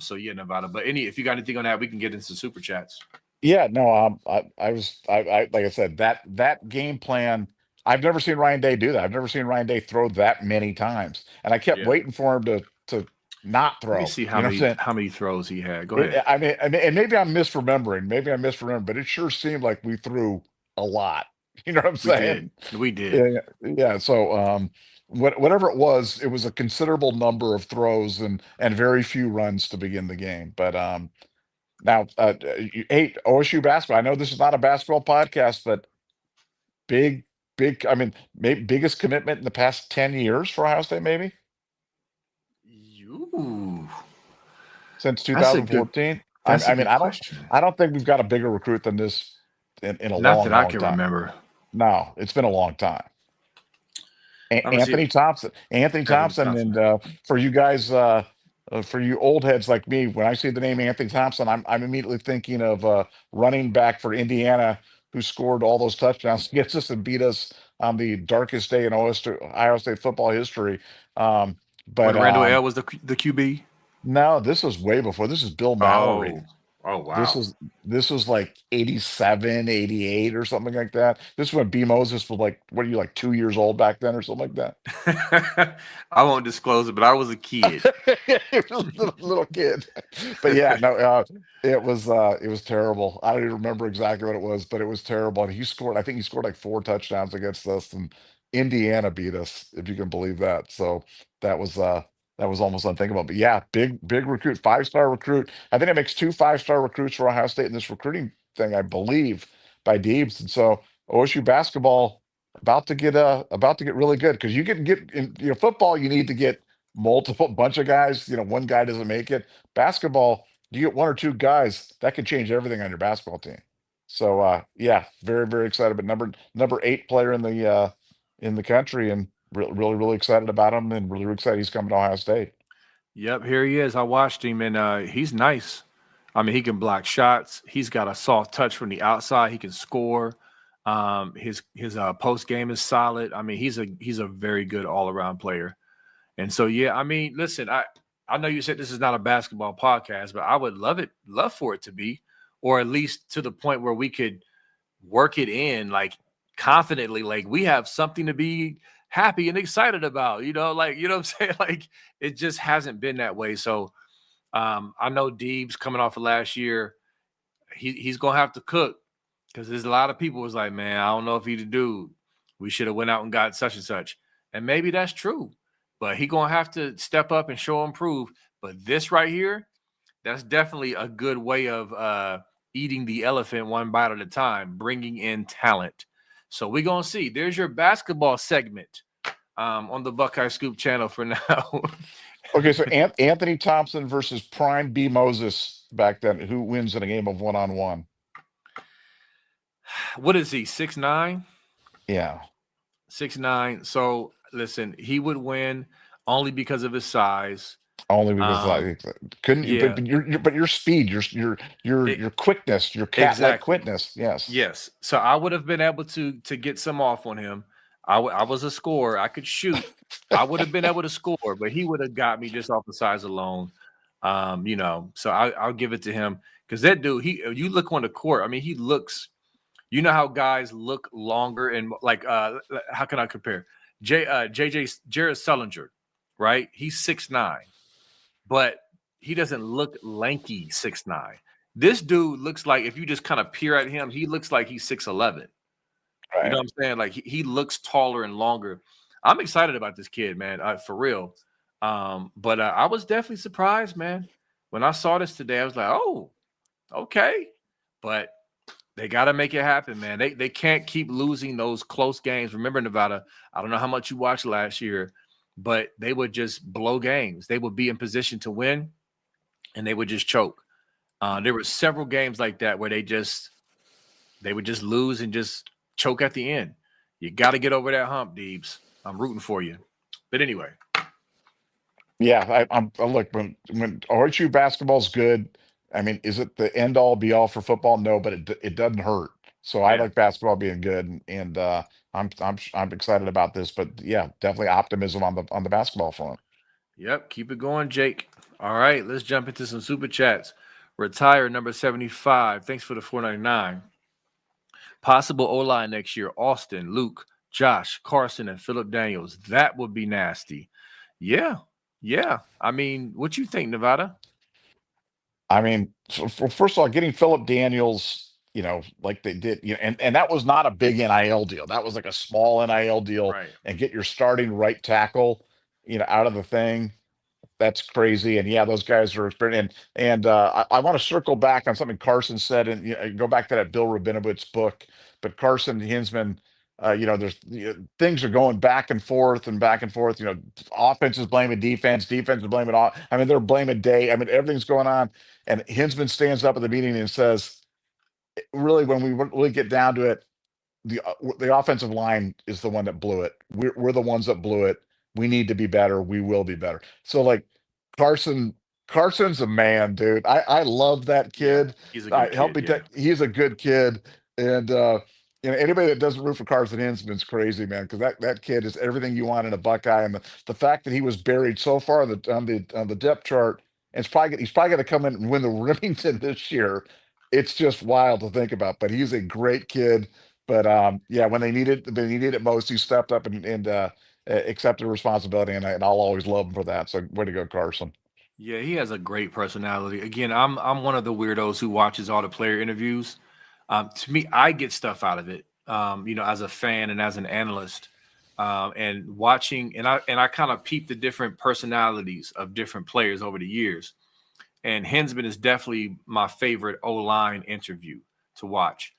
So, yeah, Nevada. But if you got anything on that, we can get into super chats. Yeah, no, I like I said, that game plan. I've never seen Ryan Day do that. I've never seen Ryan Day throw that many times, and I kept Yeah. waiting for him to not throw. Let me see You know what I'm saying? how many throws he had. Go ahead. I mean, and maybe I'm misremembering. Maybe I'm misremembering, but it sure seemed like we threw a lot. You know what I'm We did. saying? We did. Yeah. So, whatever it was a considerable number of throws and very few runs to begin the game. But now, hey, OSU basketball. I know this is not a basketball podcast, but big. I mean, maybe biggest commitment in the past 10 years for Ohio State, maybe You. since That's a 2014. That's I a mean, good question. I don't think we've got a bigger recruit than this in a Not long, that I long can time. remember. No, it's been a long time. I'm gonna see Anthony it. Thompson, Thompson. and for you guys, for you old heads like me, when I see the name Anthony Thompson, I'm immediately thinking of running back for Indiana who scored all those touchdowns against us and beat us on the darkest day in Ohio State football history. But When Randall L was the QB. no, this was way before. This is Bill Mallory. Oh. Oh This wow. was this was like 87, 88 or something like that. This is when B Moses was like, what are you, like 2 years old back then or something like that? I won't disclose it, but I was a kid. It was a little kid. But yeah, no, it was terrible. I don't even remember exactly what it was, but it was terrible. And I think he scored like 4 touchdowns against us, and Indiana beat us, if you can believe that. So that was that was almost unthinkable. But yeah, big recruit, 5-star recruit. I think it makes 2 5-star recruits for Ohio State in this recruiting thing, I believe, by Deebs. And so OSU basketball about to get really good, because you can get in football, you need to get multiple bunch of guys. One guy doesn't make it. Basketball, you get 1 or 2 guys that can change everything on your basketball team. So yeah, very, very excited. But number 8 player in the country, and really, really excited about him, and really, really excited he's coming to Ohio State. Yep, here he is. I watched him, and he's nice. I mean, he can block shots. He's got a soft touch from the outside. He can score. His post game is solid. I mean, he's a very good all around player. And so, yeah, I mean, listen, I know you said this is not a basketball podcast, but I would love for it to be, or at least to the point where we could work it in like confidently, like we have something to be happy and excited about, like, what I'm saying? Like, it just hasn't been that way. So I know Deeb's coming off of last year. He's gonna have to cook, because there's a lot of people was like, man, I don't know if he's the dude. We should have went out and got such and such. And maybe that's true, but he gonna have to step up and show and prove. But this right here, that's definitely a good way of eating the elephant one bite at a time, bringing in talent. So we're going to see. There's your basketball segment on the Buckeye Scoop channel for now. Okay, so Anthony Thompson versus Prime B Moses back then. Who wins in a game of 1-on-1? What is he, 6'9"? Yeah. 6'9". So, listen, he would win only because of his size. Only because couldn't you? Yeah. But your speed, your quickness, your cat-like Exactly. quickness. Yes. Yes. So I would have been able to get some off on him. I was a scorer. I could shoot. I would have been able to score, but he would have got me just off the size alone. So I'll give it to him because that dude, you look on the court. I mean, he looks. You know how guys look longer and like how can I compare? JJ Jared Sullinger, right? He's 6'9", but he doesn't look lanky 6'9". This dude looks like if you just kind of peer at him, he looks like he's 6'11". You know Right. what I'm saying? Like he looks taller and longer. I'm excited about this kid, man, for real. But I was definitely surprised, man. When I saw this today, I was like, oh, okay. But they got to make it happen, man. They can't keep losing those close games. Remember, Nevada, I don't know how much you watched last year, but they would just blow games. They would be in position to win, and they would just choke. There were several games like that where they would just lose and just choke at the end. You got to get over that hump, Deebs. I'm rooting for you. But anyway, Yeah, look, when OSU basketball's good, I mean, is it the end all be all for football? No, but it doesn't hurt. So I yeah, like basketball being good, and I'm excited about this. But yeah, definitely optimism on the basketball front. yep. Keep it going, Jake. All right, let's jump into some super chats. Retire number 75. Thanks for the 499. Possible O line next year: Austin, Luke, Josh, Carson, and Philip Daniels. That would be nasty. Yeah, yeah. I mean, what you think, Nevada? I mean, first of all, getting Philip Daniels, like they did, and that was not a big NIL deal. That was like a small NIL deal, Right. and get your starting right tackle, out of the thing. That's crazy. And yeah, those guys are and I want to circle back on something Carson said and go back to that Bill Rabinowitz book. But Carson Hinsman, there's things are going back and forth and back and forth. Offense is blaming defense, defense is blaming off. I mean, they're blaming day. I mean, everything's going on. And Hinsman stands up at the meeting and says, really, when we really get down to it, the offensive line is the one that blew it. We're the ones that blew it. We need to be better. We will be better. So like Carson, Carson's a man, dude. I love that Yeah, kid. he's a I good help kid. me. Yeah. He's a good kid, and anybody that doesn't root for Carson Hinsman's crazy, man. Because that kid is everything you want in a Buckeye, and the fact that he was buried so far on the depth chart, and he's probably going to come in and win the Remington this year. It's just wild to think about. But he's a great kid. But yeah, when they needed it most, he stepped up and accepted responsibility, and I'll always love him for that. So way to go, Carson. Yeah, he has a great personality. Again, I'm one of the weirdos who watches all the player interviews. To me, I get stuff out of it. As a fan and as an analyst, and watching, and I kind of peep the different personalities of different players over the years. And Hensman is definitely my favorite O line interview to watch.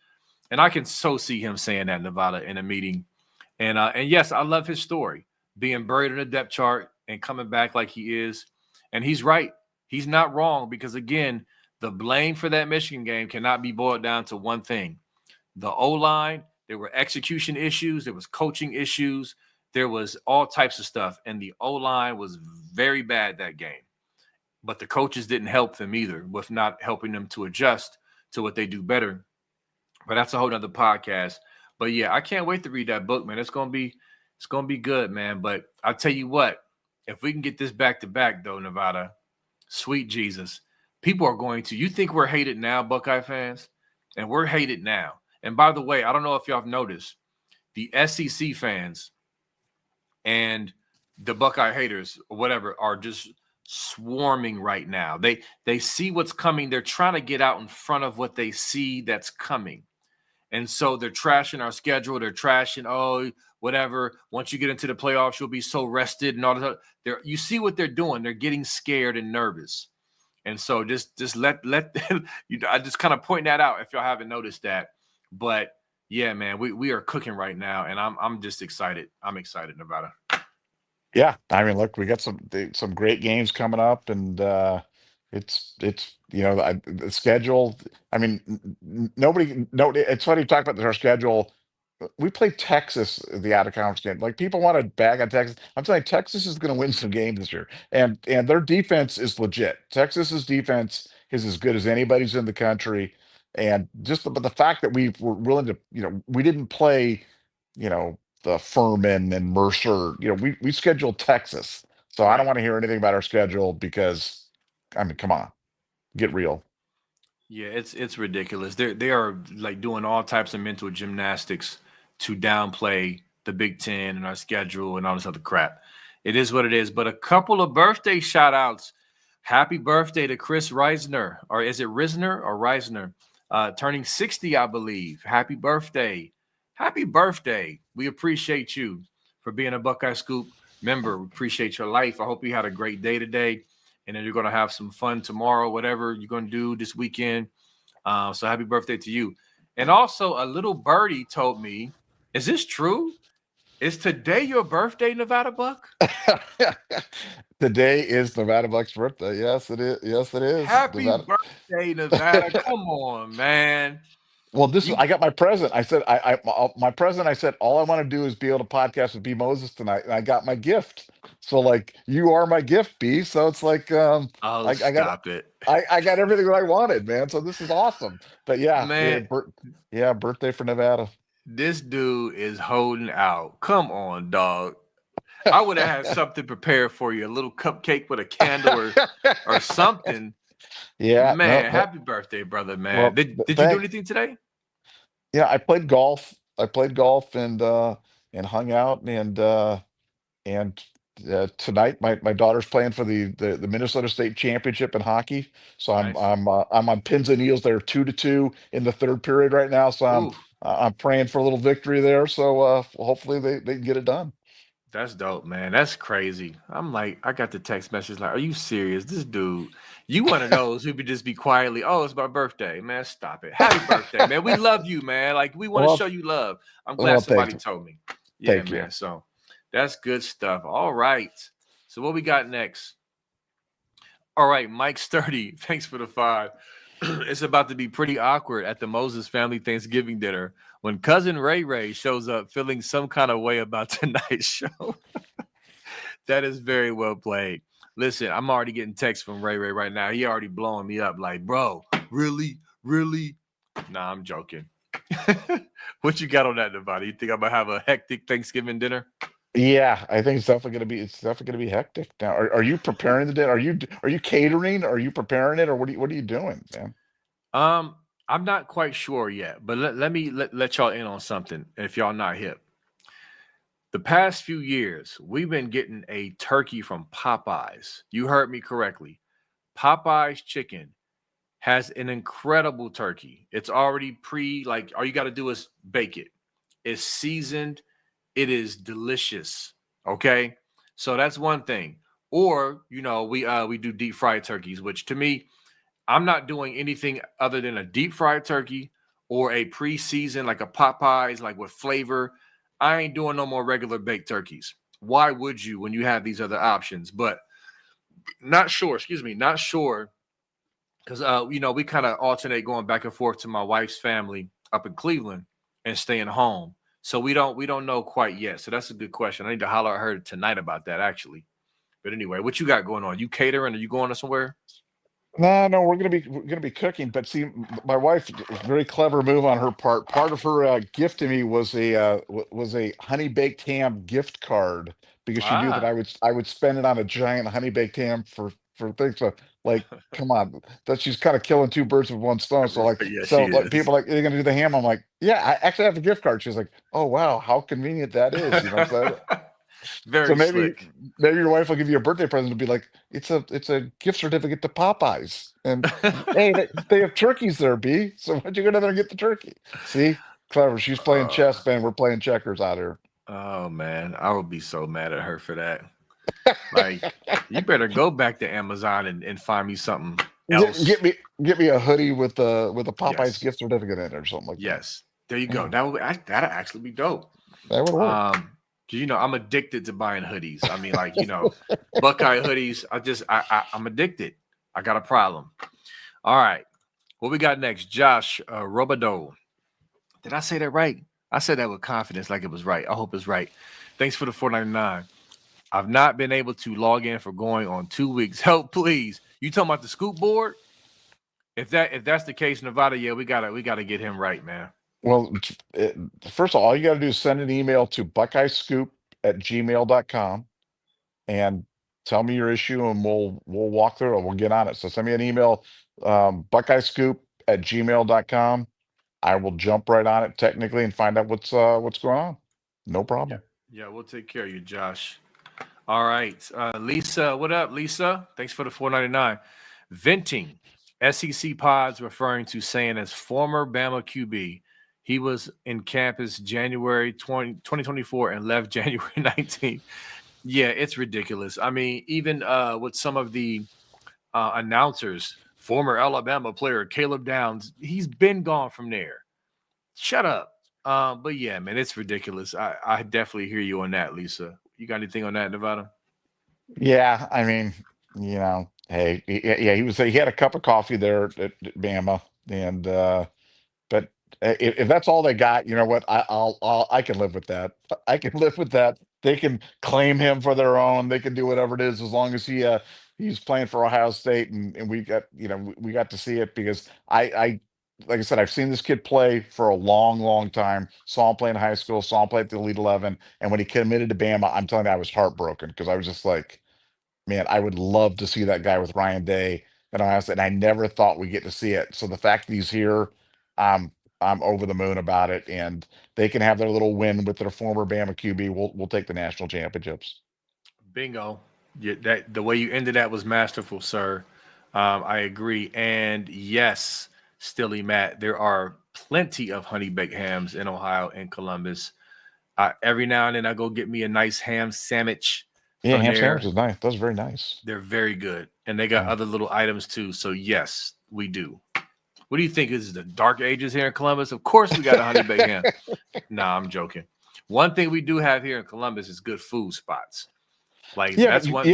And I can so see him saying that in Nevada in a meeting. And yes, I love his story, being buried in the depth chart and coming back like he is. And he's right. He's not wrong because again, the blame for that Michigan game cannot be boiled down to one thing. The O line, there were execution issues, there was coaching issues, there was all types of stuff, and the O line was very bad that game. But the coaches didn't help them either with not helping them to adjust to what they do better. But that's a whole nother podcast. But yeah, I can't wait to read that book, man. It's gonna be good, man. But I'll tell you what, if we can get this back to back though, Nevada, sweet Jesus, people are going to. You think we're hated now, Buckeye fans? And we're hated now. And by the way, I don't know if y'all have noticed, the SEC fans and the Buckeye haters or whatever are just swarming right now. They see what's coming. They're trying to get out in front of what they see that's coming. And so they're trashing our schedule. They're trashing, oh, whatever. Once you get into the playoffs, you'll be so rested and all that. You see what they're doing. They're getting scared and nervous. And so just let I just kind of point that out if y'all haven't noticed that. But yeah, man, we are cooking right now, and I'm just excited. I'm excited, Nevada. Yeah, I mean, look, we got some great games coming up, and it's the schedule. I mean, nobody. No, it's funny you talk about our schedule. We play Texas the out of conference game. Like people want to bag on Texas. I'm telling you, Texas is going to win some games this year, and their defense is legit. Texas's defense is as good as anybody's in the country, and but the fact that we were willing to, we didn't play, you know. Furman and Mercer. We scheduled Texas, so I don't Right. want to hear anything about our schedule because, I mean, come on, get real. Yeah, it's ridiculous. They are like doing all types of mental gymnastics to downplay the Big Ten and our schedule and all this other crap. It is what it is. But a couple of birthday shout outs. Happy birthday to Chris Reisner, or is it Risner or Reisner? Turning 60, I believe. Happy birthday. Happy birthday. We appreciate you for being a Buckeye Scoop member. We appreciate your life. I hope you had a great day today, and then you're going to have some fun tomorrow, whatever you're going to do this weekend. So happy birthday to you. And also, a little birdie told me, is this true? Is today your birthday, Nevada Buck? Today is Nevada Buck's birthday. Yes, it is. Yes, it is. Happy Nevada. birthday, Nevada. Come on, man. Well, You I got my present. I said, my present. I said, all I want to do is be able to podcast with B Moses tonight, and I got my gift. So, like, you are my gift, B. So it's like, oh, I got, stop it. I got everything that I wanted, man. So this is awesome. But yeah, Man, yeah, birthday for Nevada. this dude is holding out. Come on, dog. I would have had something prepared for you, a little cupcake with a candle or something. Yeah, no, Man, happy birthday, brother, man. well, Did you do thanks. anything today? Yeah, I played golf. I played golf and hung out and tonight my daughter's playing for the Minnesota State Championship in hockey. So Nice. I'm on pins and needles there 2-2 in the third period right now. So Ooh, I'm praying for a little victory there. So hopefully they can get it done. that's dope, man. That's crazy. I'm like, I got the text message like, are you serious? This dude, you one of those who could just be quietly, oh, it's my birthday. Man, stop it. Happy birthday, man. We love you, man. Like, we want to Well, show you love. I'm glad well, somebody told me. Yeah, thank you. man. So that's good stuff. All right. So what we got next? All right, Mike Sturdy, thanks for the 5. It's about to be pretty awkward at the Moses family Thanksgiving dinner when cousin Ray Ray shows up feeling some kind of way about tonight's show. That is very well played. Listen, I'm already getting texts from Ray Ray right now. He already blowing me up like, bro, really? Really? Nah, I'm joking. What you got on that, Nevada? You think I'm gonna have a hectic Thanksgiving dinner? Yeah, I think it's definitely gonna be hectic now. Are you preparing the dinner? Are you catering? Are you preparing it, or what are you doing, man? Um, I'm not quite sure yet, but let me let y'all in on something if y'all not hip. The past few years, we've been getting a turkey from Popeyes. You heard me correctly. Popeyes chicken has an incredible turkey. It's already like all you got to do is bake it. It's seasoned. It is delicious. Okay? So that's one thing. Or, we do deep fried turkeys, which to me, I'm not doing anything other than a deep fried turkey or a pre-season like a Popeyes, like with flavor. I ain't doing no more regular baked turkeys. Why would you when you have these other options? But not sure, excuse me, not sure. Because we kind of alternate going back and forth to my wife's family up in Cleveland and staying home. So we don't know quite yet. So that's a good question. I need to holler at her tonight about that actually. But anyway, what you got going on? You catering? Are you going to somewhere? No, we're gonna be cooking. But see, my wife, very clever move on her part. Part of her gift to me was a honey baked ham gift card because she knew that Ah, I would spend it on a giant honey baked ham for things. So, like, come on, that she's kind of killing two birds with one stone. So yeah, she like is. people like, are you gonna do the ham? I'm like, yeah, I actually have a gift card. She's like, oh wow, how convenient that is. So Very maybe slick. your wife will give you a birthday present and be like, it's a gift certificate to Popeyes. And hey, they have turkeys there, B. So why'd you go down there and get the turkey? See? Clever. She's playing Uh, chess, man. We're playing checkers out here. oh man, I would be so mad at her for that. Like, you better go back to Amazon and find me something Get, else. get me a hoodie with a Popeyes Yes. gift certificate in it or something like that. Yes. There you go. Yeah, That'd actually be dope. that would work. 'Cause, I'm addicted to buying hoodies. I mean, like, Buckeye hoodies. I'm addicted. I got a problem. All right. What we got next? Josh Robideau. Did I say that right? I said that with confidence, like it was right. I hope it's right. Thanks for the 4.99. I've not been able to log in for going on 2 weeks. Help, please. You talking about the scoop board? If that's the case, Nevada, yeah, we gotta get him right, man. Well, first of all you got to do is send an email to buckeyescoop@gmail.com and tell me your issue, and we'll walk through it. We'll get on it. So send me an email, buckeyescoop@gmail.com. I will jump right on it technically and find out what's going on. No Yeah, problem. yeah, we'll take care of you, Josh. All right, Lisa, what up, Lisa? Thanks for the 4.99. Venting, SEC pods referring to saying as former Bama QB. He was in campus January 2024 and left January 19th. Yeah, it's ridiculous. I mean, even with some of the announcers, former Alabama player Caleb Downs, he's been gone from there. Shut up. But yeah, man, it's ridiculous. I definitely hear you on that, Lisa. You got anything on that, Nevada? Yeah, I mean, hey, yeah, he had a cup of coffee there at Bama, and but if that's all they got, you know what? I can live with that. I can live with that. They can claim him for their own. They can do whatever it is as long as he's playing for Ohio State, and we got we got to see it because I like I said, I've seen this kid play for a long, long time. Saw him play in high school. Saw him play at the Elite 11, and when he committed to Bama, I'm telling you, I was heartbroken because I was just like, man, I would love to see that guy with Ryan Day and Ohio State, and I never thought we'd get to see it. So the fact that he's here, um, I'm over the moon about it, and they can have their little win with their former Bama QB. We'll take the national championships. Bingo. Yeah, that the way you ended that was masterful, sir. I agree. And yes, Stilly Matt, there are plenty of honey baked hams in Ohio and Columbus. Every now and then I go get me a nice ham sandwich Yeah, from ham sandwich there. is nice. That's very nice. They're very good. And they got Yeah. other little items too. So yes, we do. What do you think? Is the dark ages here in Columbus? Of course we got a honey baked ham. Nah, I'm joking. One thing we do have here in Columbus is good food spots. Like Yeah, but that's one.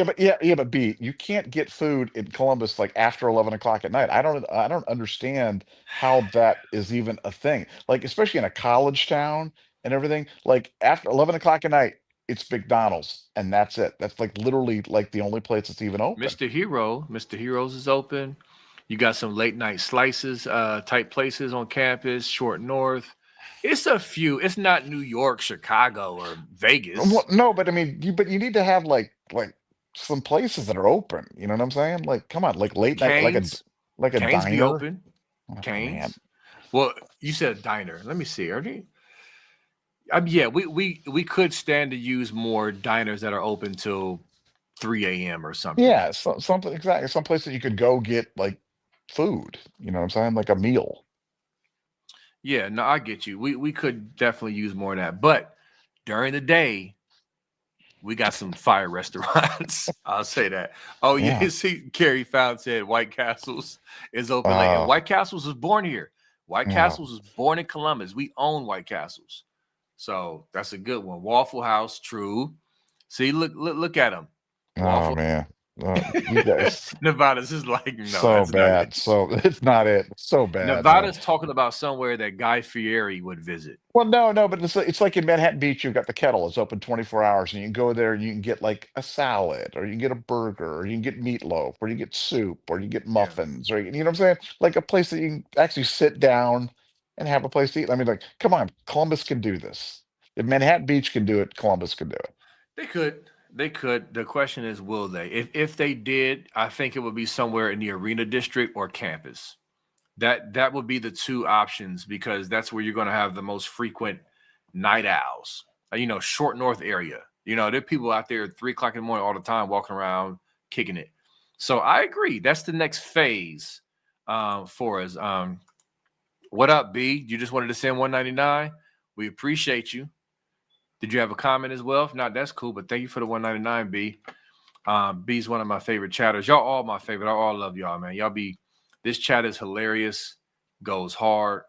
but B, you can't get food in Columbus like after 11 o'clock at night. I don't understand how that is even a thing. Like, especially in a college town and everything. Like after 11 o'clock at night, it's McDonald's and that's it. That's like literally like the only place that's even open. Mr. Heroes is open. You got some late night slices type places on campus, Short North. It's a few. It's not New York, Chicago, or Well, Vegas. no, but I mean, you need to have like some places that are open. You know what I'm saying? Like, come on, like late night, Canes, like a Canes be diner. open. Oh man. Canes. Well, you said diner. Let me see. Are they? Yeah, we could stand to use more diners that are open till 3 a.m. or something. Yeah, something exactly. Some place that you could go get like food. You know what I'm saying? Like a meal. Yeah, no, I get you. We could definitely use more of that. But during the day, we got some fire restaurants. I'll say that. Oh yeah, Yeah. see, Carrie Found said White Castles is open late, and Uh, White Castles was born here. White yeah. Castles was born in Columbus. We own White Castles, so that's a good one. Waffle House, true. See, look at them. Oh Waffle man. You guys Nevada's is like, no, so that's not it. bad. So it's not it. It's so bad, man. Nevada's talking about somewhere that Guy Fieri would visit. Well, no, but it's like in Manhattan Beach, you've got the Kettle. It's open 24 hours, and you can go there and you can get like a salad, or you can get a burger, or you can get meatloaf, or you get soup, or you get Yeah, muffins, or you know what I'm saying? Like a place that you can actually sit down and have a place to eat. I mean, like, come on, Columbus can do this. If Manhattan Beach can do it, Columbus can do it. they could. They could. The question is, will they? If they did, I think it would be somewhere in the arena district or campus. That would be the two options because that's where you're going to have the most frequent night owls. Short north area. There are people out there at 3 o'clock in the morning all the time walking around kicking it. So I agree. That's the next phase for us. What up, B? You just wanted to send 199. We appreciate you. Did you have a comment as well? If not, that's cool. But thank you for the 199, B. B's one of my favorite chatters. Y'all all my favorite. I all love y'all, man. This chat is hilarious, goes hard.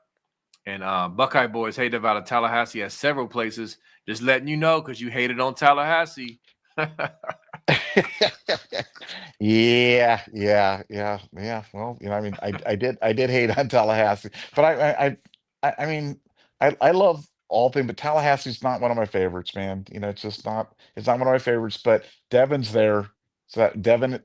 And Buckeye Boys hated about Tallahassee at several places. Just letting you know because you hated on Tallahassee. Yeah. Well, I mean, I did hate on Tallahassee, but I mean, I love all things, but Tallahassee's not one of my favorites, man. It's just not. It's not one of my favorites. But Devon's there, So that Devin,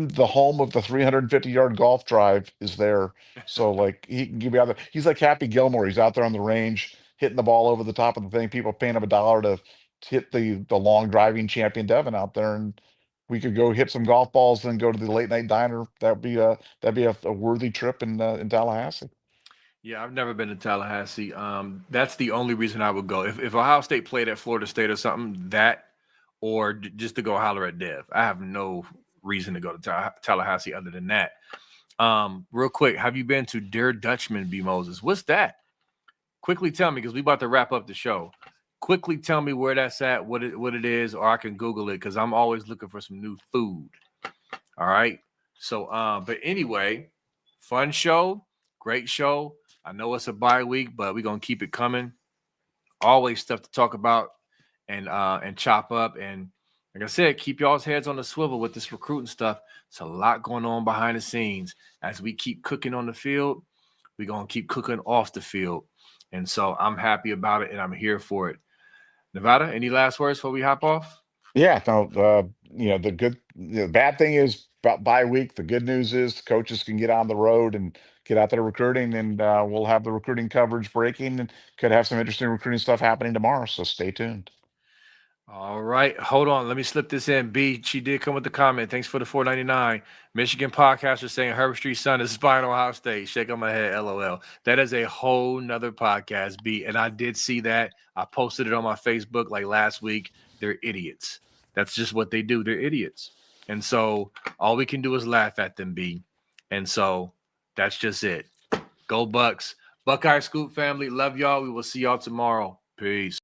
the home of the 350-yard golf drive, is there. So like he can give you out there. He's like Happy Gilmore. He's out there on the range hitting the ball over the top of the thing. People paying him $1 to hit the long driving champion Devin out there, and we could go hit some golf balls and go to the late night diner. That'd be a worthy trip in Tallahassee. Yeah, I've never been to Tallahassee. That's the only reason I would go. If Ohio State played at Florida State or something, that or just to go holler at Dev. I have no reason to go to Tallahassee other than that. Real quick, have you been to Der Dutchman, B. Moses? What's that? Quickly tell me, because we about to wrap up the show. Quickly tell me where that's at, what it is, or I can Google it because I'm always looking for some new food. All right. So, but anyway, fun show, great show. I know it's a bye week, but we're gonna keep it coming. Always stuff to talk about and chop up. And like I said, keep y'all's heads on the swivel with this recruiting stuff. It's a lot going on behind the scenes. As we keep cooking on the field, we're gonna keep cooking off the field. And so I'm happy about it and I'm here for it. Nevada, any last words before we hop off? Yeah, no, the bad thing is about bye week. The good news is the coaches can get on the road and get out there recruiting, and we'll have the recruiting coverage breaking and could have some interesting recruiting stuff happening tomorrow. So stay tuned. All right. Hold on. Let me slip this in. B, she did come with the comment. Thanks for the $4.99. Michigan podcaster saying Herbert Street's son is spying on Ohio State. Shake on my head. LOL. That is a whole nother podcast, B. And I did see that. I posted it on my Facebook like last week. They're idiots. That's just what they do. They're idiots. And so all we can do is laugh at them, B. And so that's just it. Go Bucks. Buckeye Scoop family. Love y'all. We will see y'all tomorrow. Peace.